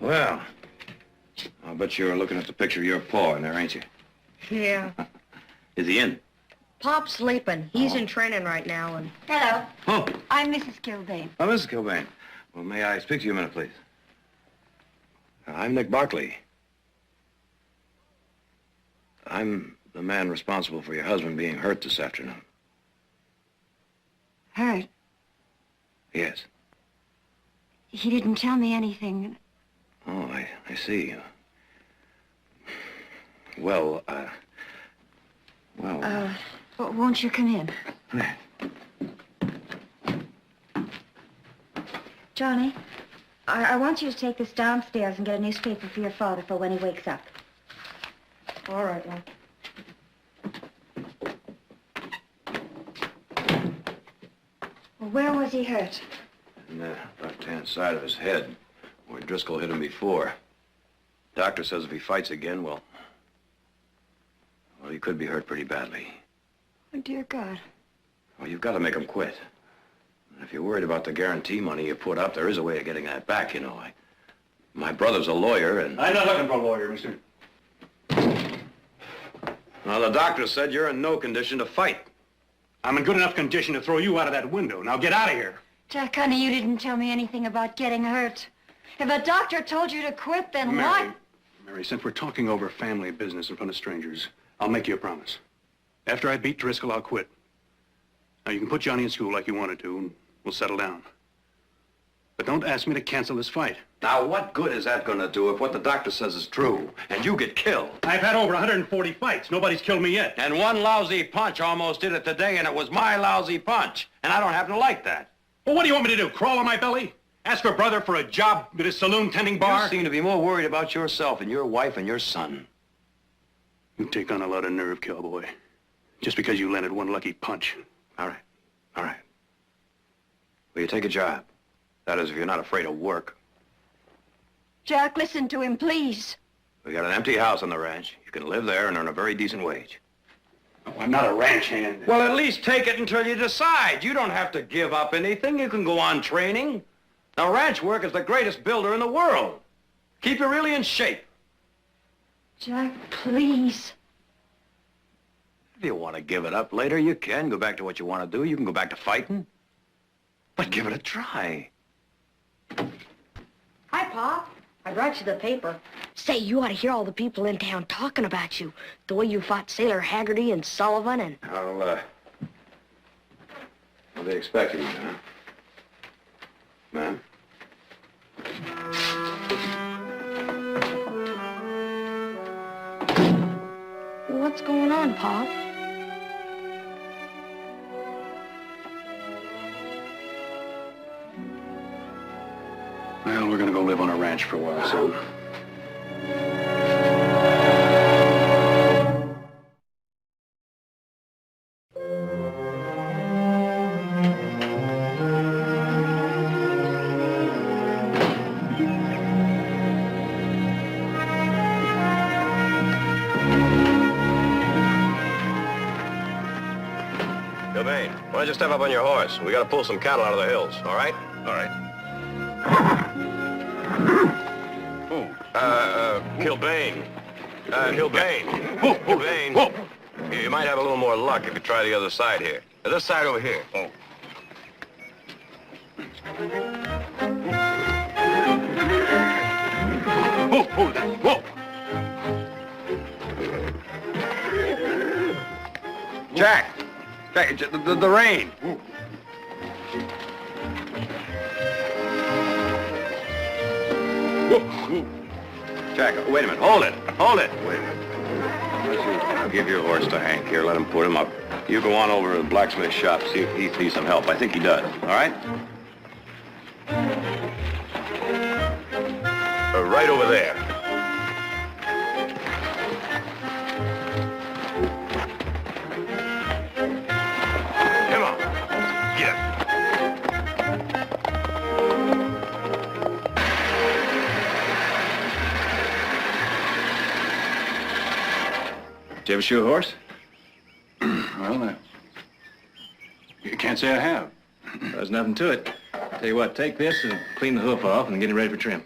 Well, I'll bet you're looking at the picture of your paw in there, ain't you? Yeah. Is he in? Pop's sleeping. He's in training right now, and... Hello. Oh. I'm Mrs. Kilbane. Oh, Mrs. Kilbane. Well, may I speak to you a minute, please? I'm Nick Barkley. I'm the man responsible for your husband being hurt this afternoon. Hurt? Yes. He didn't tell me anything. Oh, I see. Well, Won't you come in? Johnny, I want you to take this downstairs and get a newspaper for your father for when he wakes up. All right, Mom. Well, where was he hurt? in the left-hand side of his head, where Driscoll hit him before. Doctor says if he fights again, well, he could be hurt pretty badly. Oh, dear God. Well, you've got to make him quit. And if you're worried about the guarantee money you put up, there is a way of getting that back, you know. My brother's a lawyer, and... I'm not looking for a lawyer, mister. Well, the doctor said you're in no condition to fight. I'm in good enough condition to throw you out of that window. Now get out of here. Jack, honey, you didn't tell me anything about getting hurt. If a doctor told you to quit, then what? Mary, since we're talking over family business in front of strangers, I'll make you a promise. After I beat Driscoll, I'll quit. Now, you can put Johnny in school like you wanted to, and we'll settle down. But don't ask me to cancel this fight. Now, what good is that going to do if what the doctor says is true, and you get killed? I've had over 140 fights. Nobody's killed me yet. And one lousy punch almost did it today, and it was my lousy punch. And I don't happen to like that. Well, what do you want me to do, crawl on my belly? Ask her brother for a job at his saloon tending bar? You seem to be more worried about yourself and your wife and your son. You take on a lot of nerve, cowboy. Just because you landed one lucky punch. All right. All right. Will you take a job? That is, if you're not afraid of work. Jack, listen to him, please. We got an empty house on the ranch. You can live there and earn a very decent wage. Oh, I'm not a ranch hand. Well, at least take it until you decide. You don't have to give up anything. You can go on training. Now, ranch work is the greatest builder in the world. Keep you really in shape. Jack, please. If you want to give it up later, you can. Go back to what you want to do. You can go back to fighting. But give it a try. Hi, Pop. I brought you the paper. Say, you ought to hear all the people in town talking about you. The way you fought Sailor Haggerty and Sullivan and... What are they expecting, huh? Ma'am? What's going on, Pop? Well, we're gonna go live on a ranch for a while, son. Bill Bain, why don't you step up on your horse? We gotta pull some cattle out of the hills, all right? All right. Kilbane. Kilbane. Kilbane. You might have a little more luck if you try the other side here. This side over here. Oh. Whoa! Jack! Jack, the rain. Jack, wait a minute. Hold it. Wait a minute. I'll give your horse to Hank here. Let him put him up. You go on over to the blacksmith shop, see if he needs some help. I think he does. All right? Right over there. Come on. Get up. Did you ever shoe a horse? Well, you can't say I have. There's nothing to it. Tell you what, take this and clean the hoof off and get it ready for trim.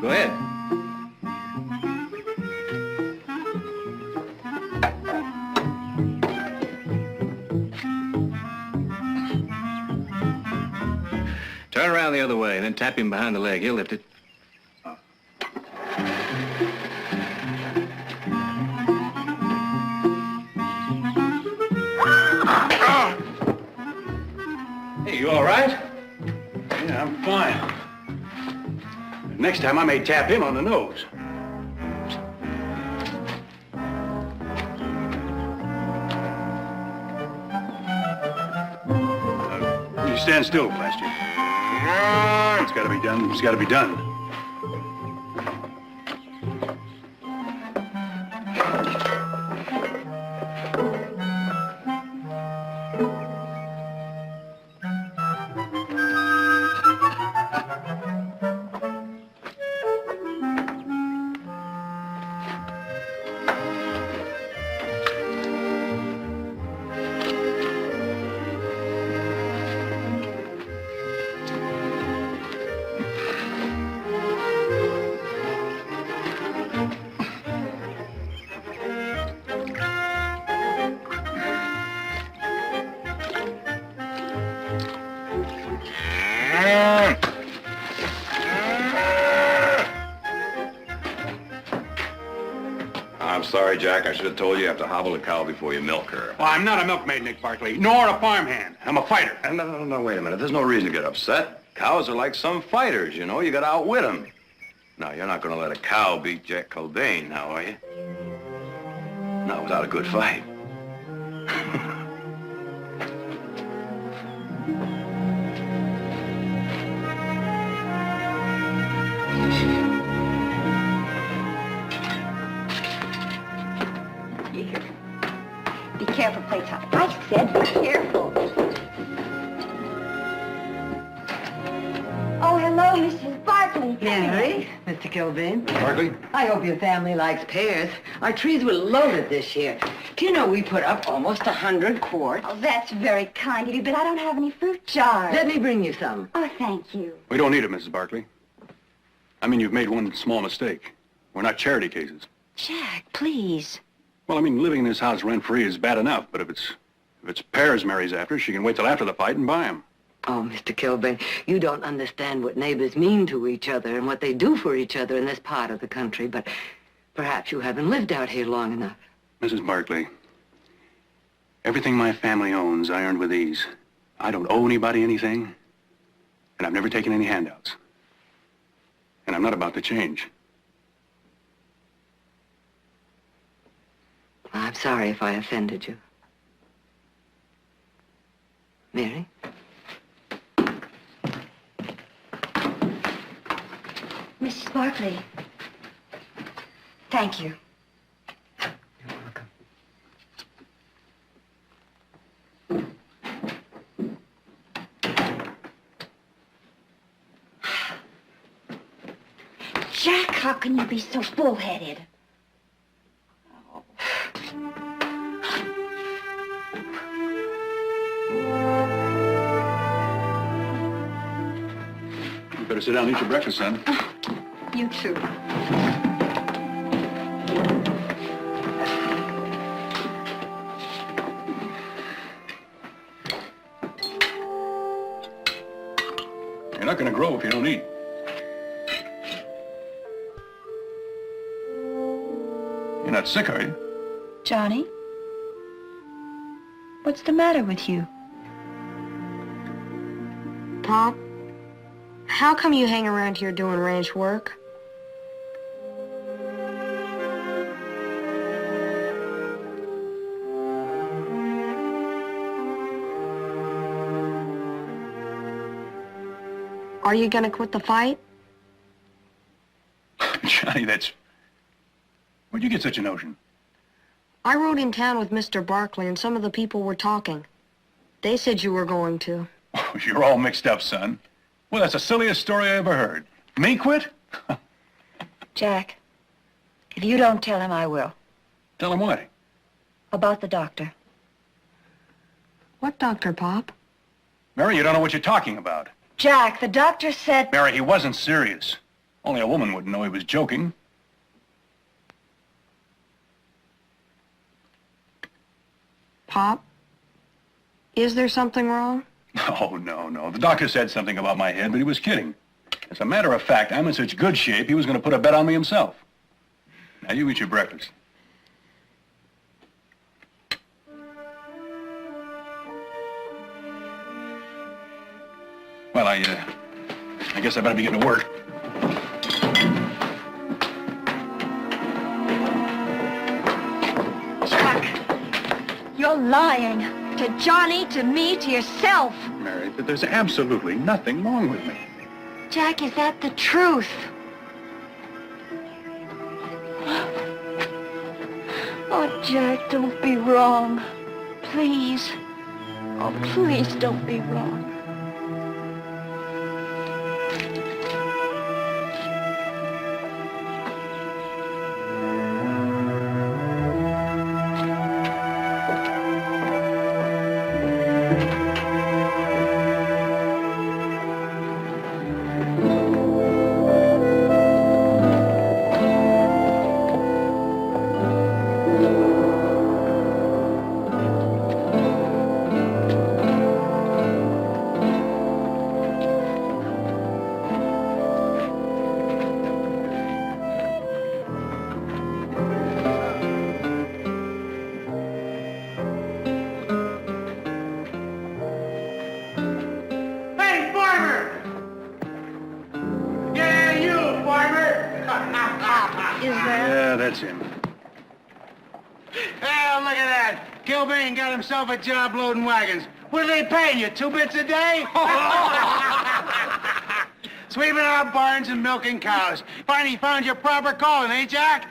Go ahead. Turn around the other way and then tap him behind the leg. He'll lift it. Hey, you all right? Yeah, I'm fine. Next time I may tap him on the nose. You stand still, Plaster. It's gotta be done. It's gotta be done. I'm sorry, Jack. I should have told you you have to hobble a cow before you milk her. Well, I'm not a milkmaid, Nick Barkley, nor a farmhand. I'm a fighter. No, wait a minute. There's no reason to get upset. Cows are like some fighters, you know. You gotta outwit them. Now, you're not gonna let a cow beat Jack Kilbane, now, are you? Not without a good fight. Here. Be careful, Playtime. I said be careful. Oh, hello, Mrs. Barkley. Mary, Miss Mr. Kilbane. Barkley? I hope your family likes pears. Our trees were loaded this year. Do you know we put up almost 100 quarts? Oh, that's very kind of you, but I don't have any fruit jars. Let me bring you some. Oh, thank you. We don't need it, Mrs. Barkley. I mean, you've made one small mistake. We're not charity cases. Jack, please. Well, I mean, living in this house rent-free is bad enough, but if it's pears Mary's after, she can wait till after the fight and buy them. Oh, Mr. Kilbane, you don't understand what neighbors mean to each other and what they do for each other in this part of the country, but perhaps you haven't lived out here long enough. Mrs. Barkley, everything my family owns, I earned with ease. I don't owe anybody anything, and I've never taken any handouts. And I'm not about to change. Well, I'm sorry if I offended you. Mary? Mrs. Barkley. Thank you. You're welcome. Jack, how can you be so bullheaded? You better sit down and eat your breakfast, son. You too. You're not going to grow if you don't eat. You're not sick, are you? Johnny? What's the matter with you? Pop, how come you hang around here doing ranch work? Are you gonna quit the fight? Johnny, where'd you get such a notion? I rode in town with Mr. Barkley and some of the people were talking. They said you were going to. Oh, you're all mixed up, son. Well, that's the silliest story I ever heard. Me quit? Jack, if you don't tell him, I will. Tell him what? About the doctor. What doctor, Pop? Mary, you don't know what you're talking about. Jack, the doctor said... Mary, he wasn't serious. Only a woman wouldn't know he was joking. Pop? Is there something wrong? Oh, no. The doctor said something about my head, but he was kidding. As a matter of fact, I'm in such good shape, he was going to put a bet on me himself. Now, you eat your breakfast. Well, I guess I better be getting to work. Jack, you're lying. To Johnny, to me, to yourself. Mary, there's absolutely nothing wrong with me. Jack, is that the truth? Oh, Jack, don't be wrong. Please. Oh, please don't be wrong. Yeah, that's him. Hey, look at that. Kilbane got himself a job loading wagons. What are they paying you, 2 bits a day? Sweeping out barns and milking cows. Finally found your proper calling, eh, Jack?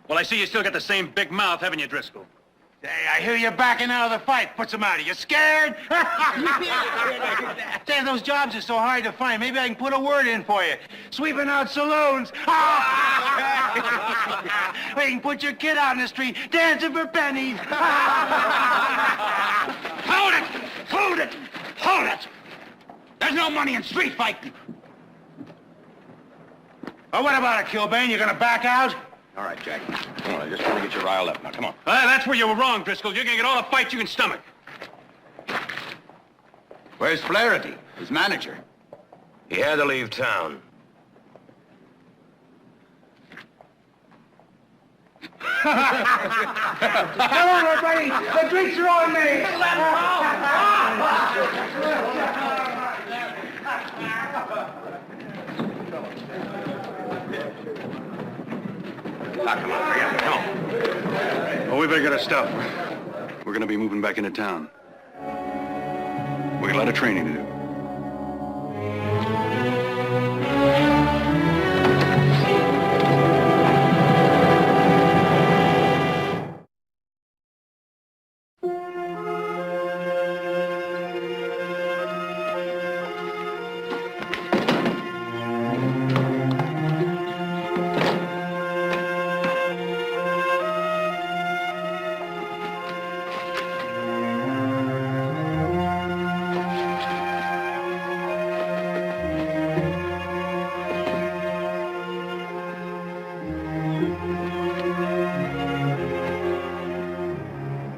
Well, I see you still got the same big mouth, haven't you, Driscoll? Hey, I hear you're backing out of the fight. What's the matter? You scared? Say, those jobs are so hard to find. Maybe I can put a word in for you. Sweeping out saloons. Or you can put your kid out in the street dancing for pennies. Hold it! Hold it! Hold it! There's no money in street fighting. Oh, what about it, Kilbane? You gonna back out? All right, Jack. Come on, I just want to get you riled up. Now, come on. That's where you were wrong, Driscoll. You're gonna get all the fights you can stomach. Where's Flaherty, his manager? He had to leave town. Come on, everybody! The drinks are on me! Let Come on, forget it. Come on. Oh, we better get our stuff. We're gonna be moving back into town. We got a lot of training to do.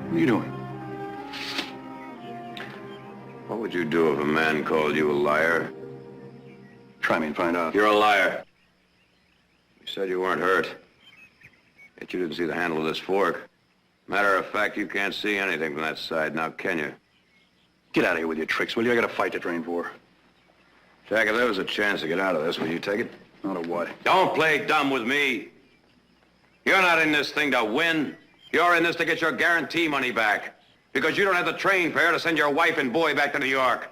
What are you doing? What would you do if a man called you a liar? Try me and find out. You're a liar. You said you weren't hurt. Yet you didn't see the handle of this fork. Matter of fact, you can't see anything from that side now, can you? Get out of here with your tricks, will you? I got a fight to train for. Jack, if there was a chance to get out of this, would you take it? Not a what? Don't play dumb with me. You're not in this thing to win. You're in this to get your guarantee money back. Because you don't have the train fare to send your wife and boy back to New York.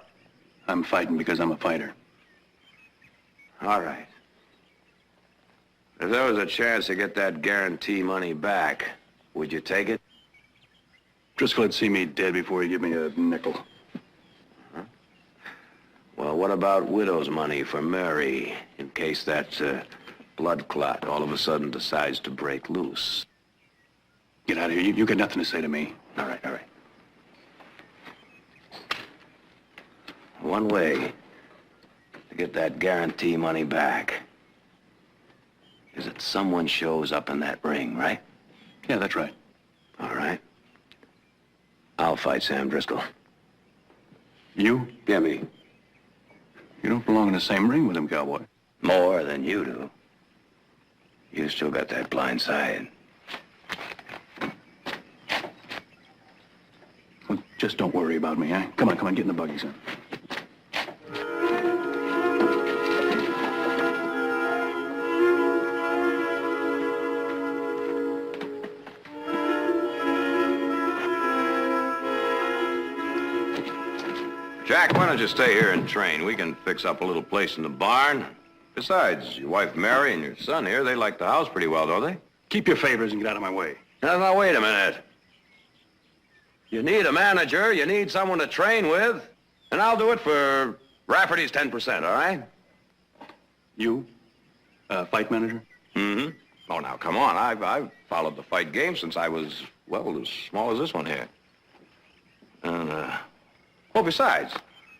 I'm fighting because I'm a fighter. All right. If there was a chance to get that guarantee money back, would you take it? Driscoll would see me dead before he'd give me a nickel. Well, what about widow's money for Mary, in case that blood clot all of a sudden decides to break loose? Get out of here. You got nothing to say to me. All right, all right. One way to get that guarantee money back is that someone shows up in that ring, right? Yeah, that's right. All right. I'll fight Sam Driscoll. You? Yeah, me. You don't belong in the same ring with him, cowboy. More than you do. You still got that blind side. Well, just don't worry about me, eh? Come on, get in the buggy, son. Jack, why don't you stay here and train? We can fix up a little place in the barn. Besides, your wife Mary and your son here, they like the house pretty well, don't they? Keep your favors and get out of my way. Now, wait a minute. You need a manager, you need someone to train with, and I'll do it for Rafferty's 10%, all right? You? Fight manager? Mm-hmm. Oh, now, come on. I've followed the fight game since I was, well, as small as this one here. And, oh, besides,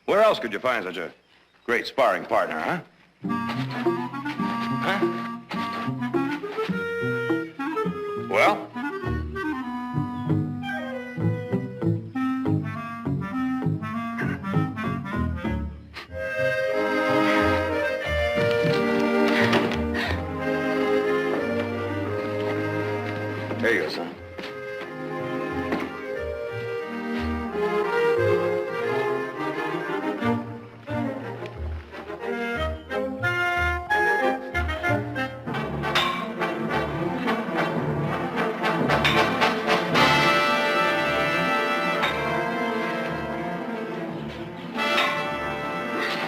where else could you find such a great sparring partner, huh? Huh? Well? There you go, son.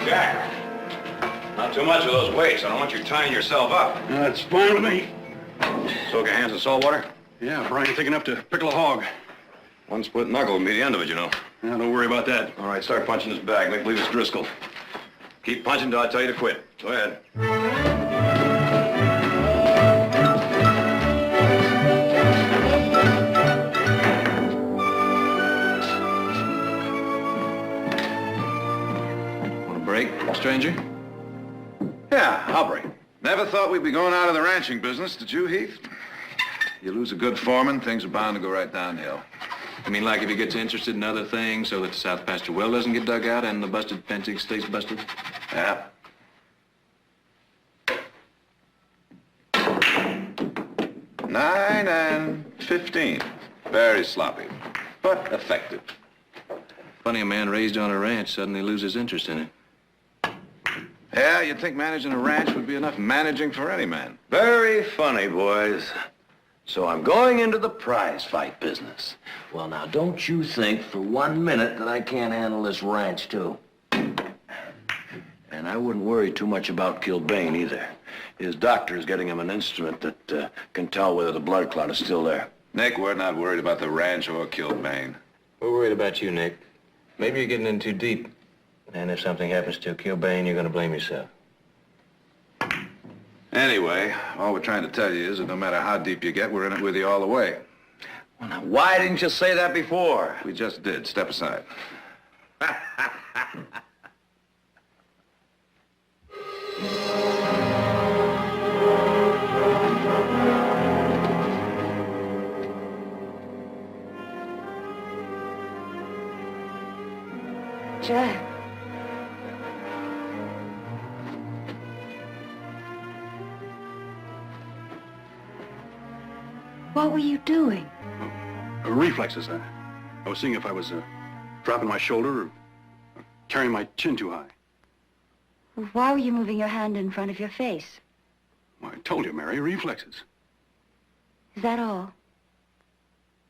Jack, not too much of those weights. I don't want you tying yourself up. That's fine with me. Soak your hands in salt water? Yeah, Brian, you think enough to pickle a hog. One split knuckle will be the end of it, you know. Now, don't worry about that. All right, start punching his bag. Make believe it's Driscoll. Keep punching till I tell you to quit. Go ahead. Want a break, stranger? Yeah, I'll break. Never thought we'd be going out of the ranching business, did you, Heath? You lose a good foreman, things are bound to go right downhill. I mean, like if he gets interested in other things so that the South Pasture well doesn't get dug out and the busted fencing stays busted? Yeah. Nine and 15. Very sloppy, but effective. Funny a man raised on a ranch suddenly loses interest in it. Yeah, you'd think managing a ranch would be enough managing for any man. Very funny, boys. So I'm going into the prize fight business. Well, now, don't you think for 1 minute that I can't handle this ranch, too. And I wouldn't worry too much about Kilbane, either. His doctor is getting him an instrument that can tell whether the blood clot is still there. Nick, we're not worried about the ranch or Kilbane. We're worried about you, Nick. Maybe you're getting in too deep. And if something happens to Kilbane, you're going to blame yourself. Anyway, all we're trying to tell you is that no matter how deep you get, we're in it with you all the way. Well, now, why didn't you say that before? We just did. Step aside. Jack. What were you doing? Reflexes. I was seeing if I was dropping my shoulder or carrying my chin too high. Why were you moving your hand in front of your face? Well, I told you, Mary, reflexes. Is that all?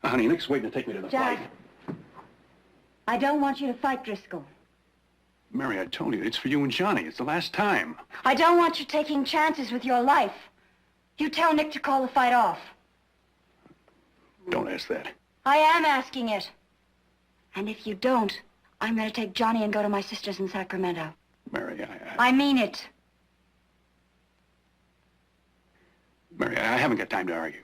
Honey, Nick's waiting to take me to the Jack, fight. I don't want you to fight Driscoll. Mary, I told you, it's for you and Johnny. It's the last time. I don't want you taking chances with your life. You tell Nick to call the fight off. Don't ask that. I am asking it. And if you don't, I'm going to take Johnny and go to my sister's in Sacramento. Mary, I mean it. Mary, I haven't got time to argue.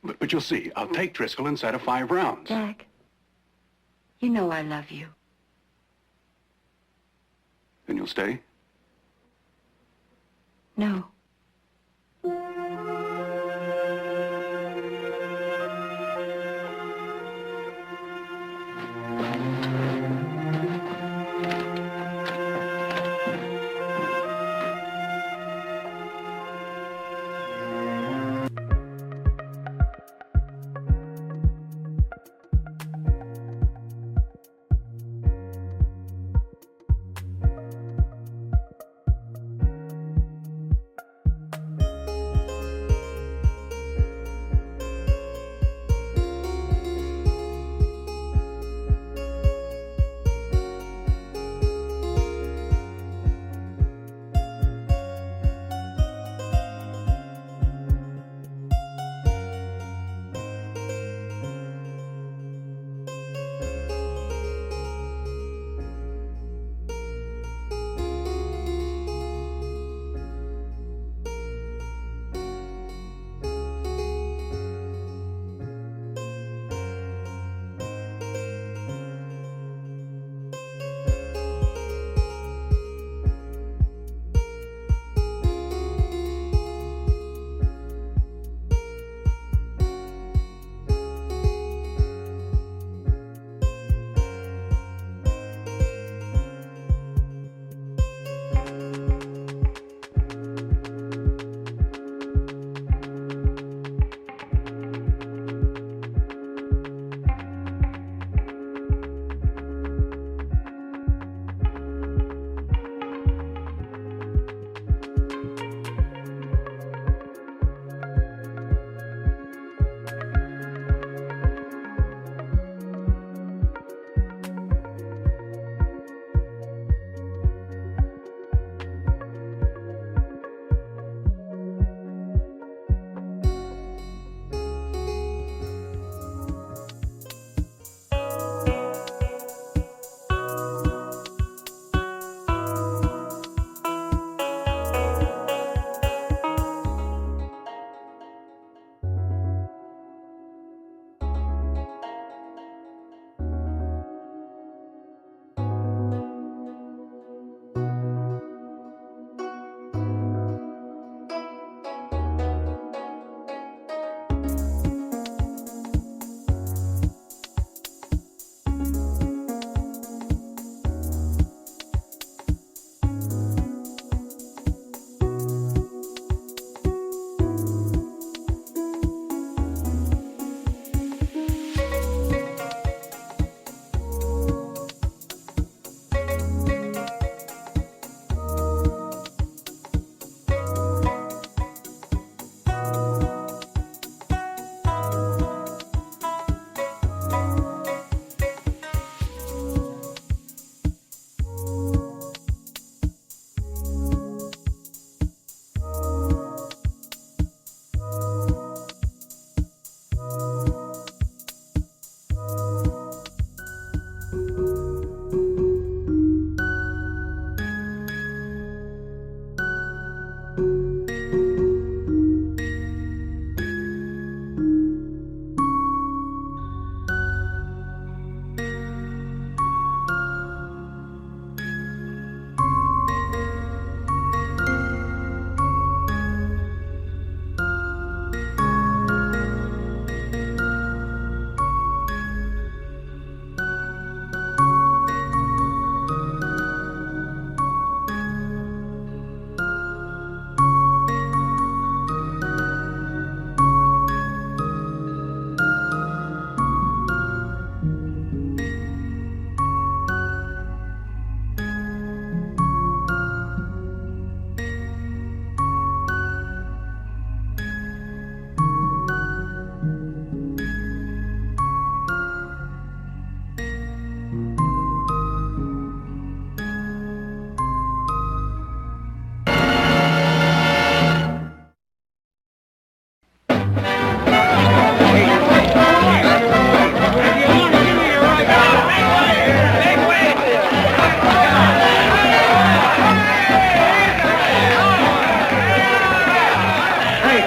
But you'll see. I'll take Driscoll inside of 5 rounds. Jack, you know I love you. Then you'll stay? No.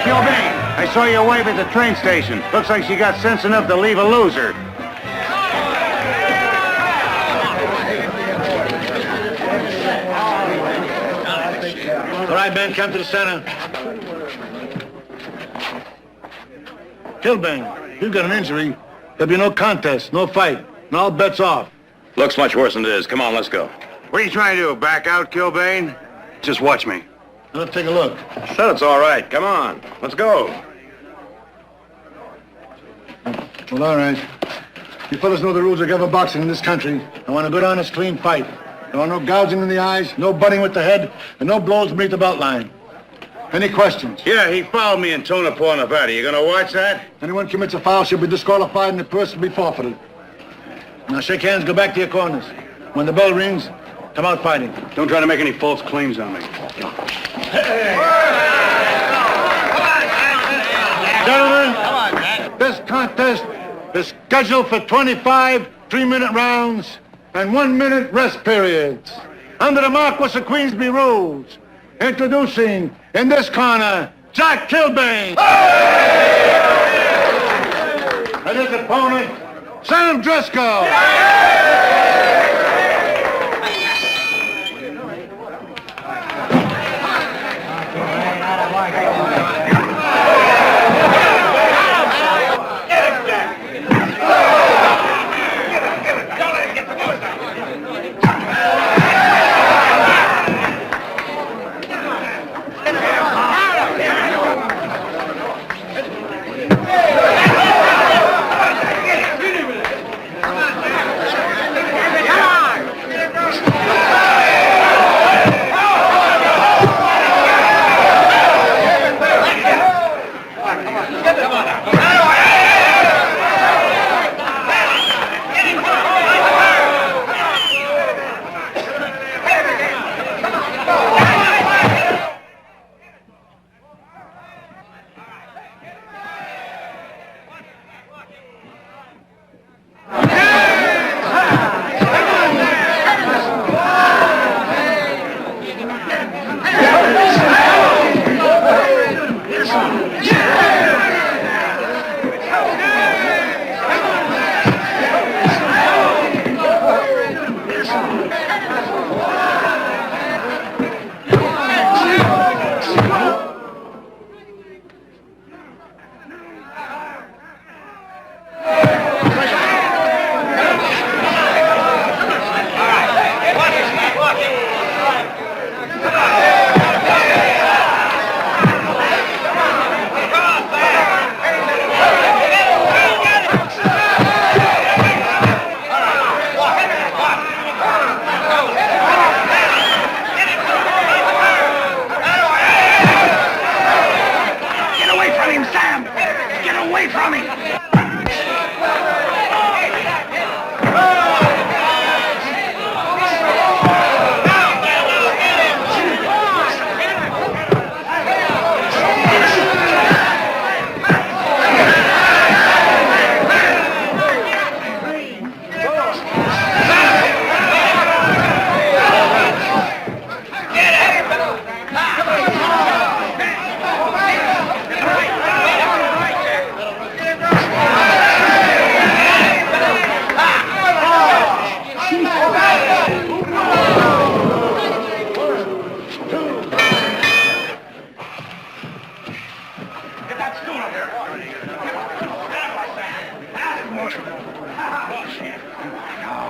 Kilbane, I saw your wife at the train station. Looks like she got sense enough to leave a loser. All right, Ben, come to the center. Kilbane, you've got an injury. There'll be no contest, no fight, and all bets off. Looks much worse than it is. Come on, let's go. What are you trying to do, back out, Kilbane? Just watch me. Let's take a look. Said it's all right. Come on, let's go. Well, all right. You fellas know the rules of ever boxing in this country. I want a good, honest, clean fight. I want no gouging in the eyes, no butting with the head, and no blows beneath the belt line. Any questions? Yeah, he fouled me in Tonopah, Nevada. You gonna watch that? Anyone commits a foul shall be disqualified and the purse will be forfeited. Now shake hands, go back to your corners. When the bell rings, come out fighting. Don't try to make any false claims on me. Gentlemen, this contest is scheduled for 25 3-minute rounds and 1-minute rest periods. Under the Marquis of Queensby rules, introducing in this corner, Jack Kilbane. And his opponent, Sam Driscoll.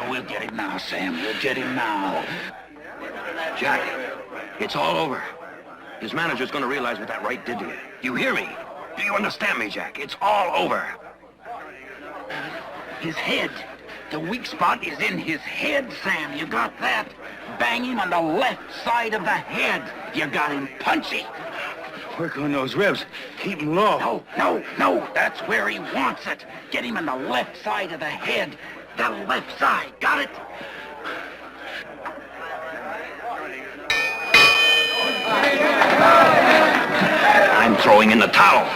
We'll get him now, Sam. We'll get him now. Jack, it's all over. His manager's gonna realize what that right did to you. You hear me? Do you understand me, Jack? It's all over. His head. The weak spot is in his head, Sam. You got that? Bang him on the left side of the head. You got him punchy. Work on those ribs. Keep him low. No. That's where he wants it. Get him on the left side of the head. The left side. Got it? I'm throwing in the towel.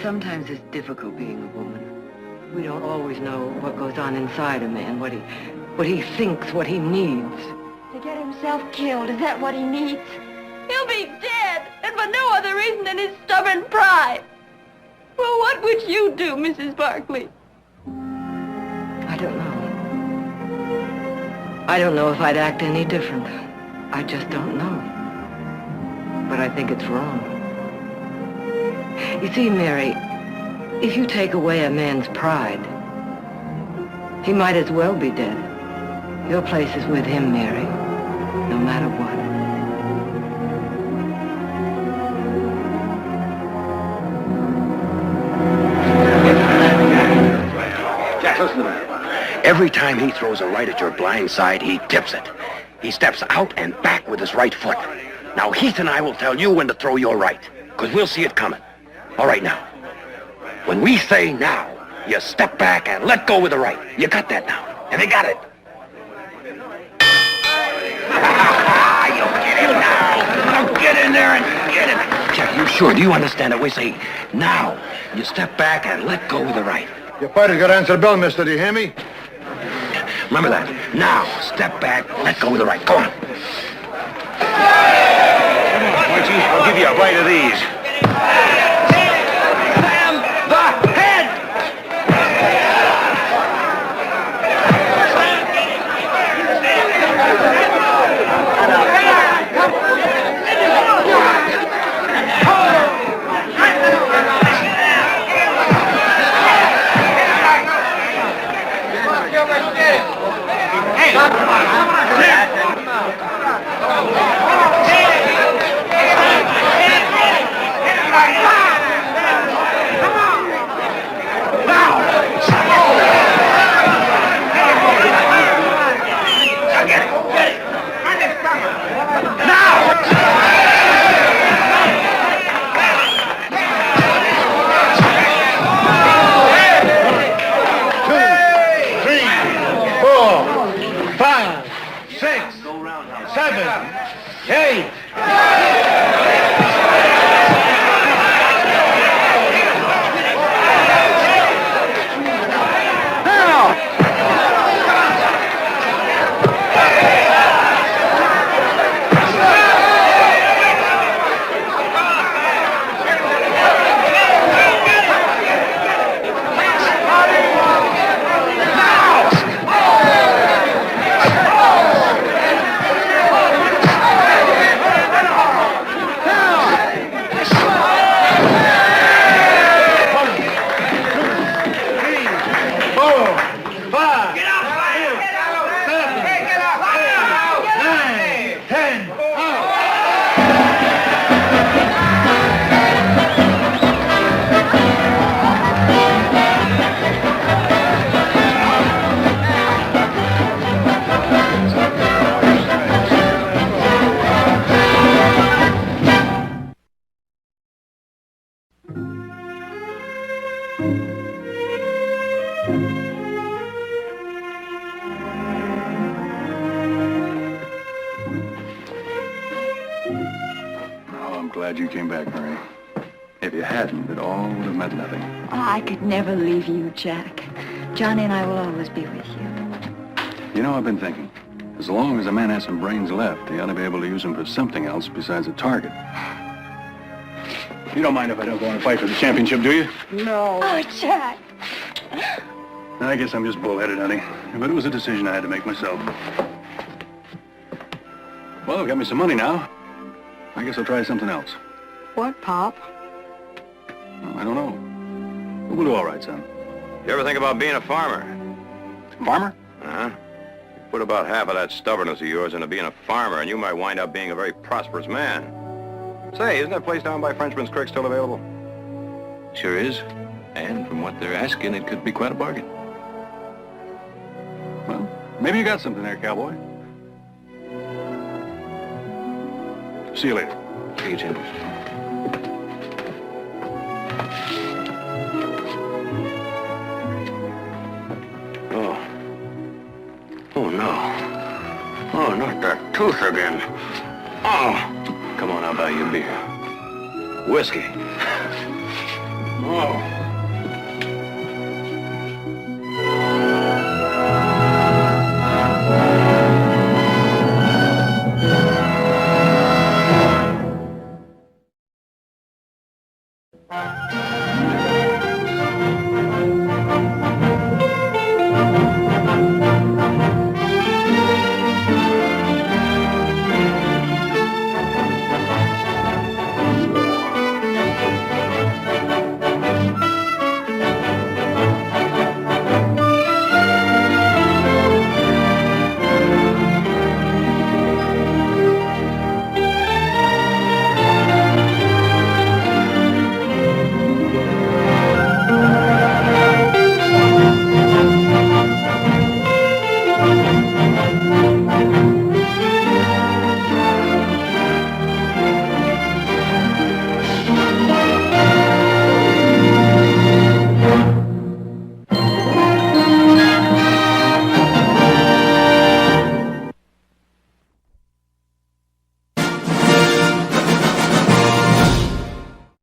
sometimes it's difficult being a woman. We don't always know what goes on inside a man, what he thinks, what he needs. To get himself killed, is that what he needs? He'll be dead, and for no other reason than his stubborn pride. Well, what would you do, Mrs. Barkley? I don't know. I don't know if I'd act any different. I just don't know. But I think it's wrong. You see, Mary, if you take away a man's pride, he might as well be dead. Your place is with him, Mary, no matter what. Jack, listen to me. Every time he throws a right at your blind side, he tips it. He steps out and back with his right foot. Now, Heath and I will tell you when to throw your right, because we'll see it coming. All right, now. When we say now, you step back and let go with the right. You got that now? Have you got it? You get him now. Now get in there and get him. Jack, you sure? Do you understand it? We say now. You step back and let go with the right. Your fighter's got to answer the bell, mister. Do you hear me? Remember that. Now, step back, let go with the right. Go on. Archie, I'll give you a bite of these. Sam, the head! Glad you came back, Mary. If you hadn't, it all would have meant nothing. I could never leave you, Jack. Johnny and I will always be with you. You know, I've been thinking, as long as a man has some brains left, he ought to be able to use them for something else besides a target. You don't mind if I don't go on a fight for the championship, do you? No. Oh, Jack. I guess I'm just bullheaded, honey. But it was a decision I had to make myself. Well, I've got me some money now. I guess I'll try something else. What, Pop? Oh, I don't know. But we'll do all right, son. You ever think about being a farmer? Farmer? Uh-huh. You put about half of that stubbornness of yours into being a farmer, and you might wind up being a very prosperous man. Say, isn't that place down by Frenchman's Creek still available? Sure is. And from what they're asking, it could be quite a bargain. Well, maybe you got something there, cowboy. See you later. See you, Jim. Oh. Oh, no. Oh, not that tooth again. Oh. Come on, I'll buy you a beer. Whiskey. Oh.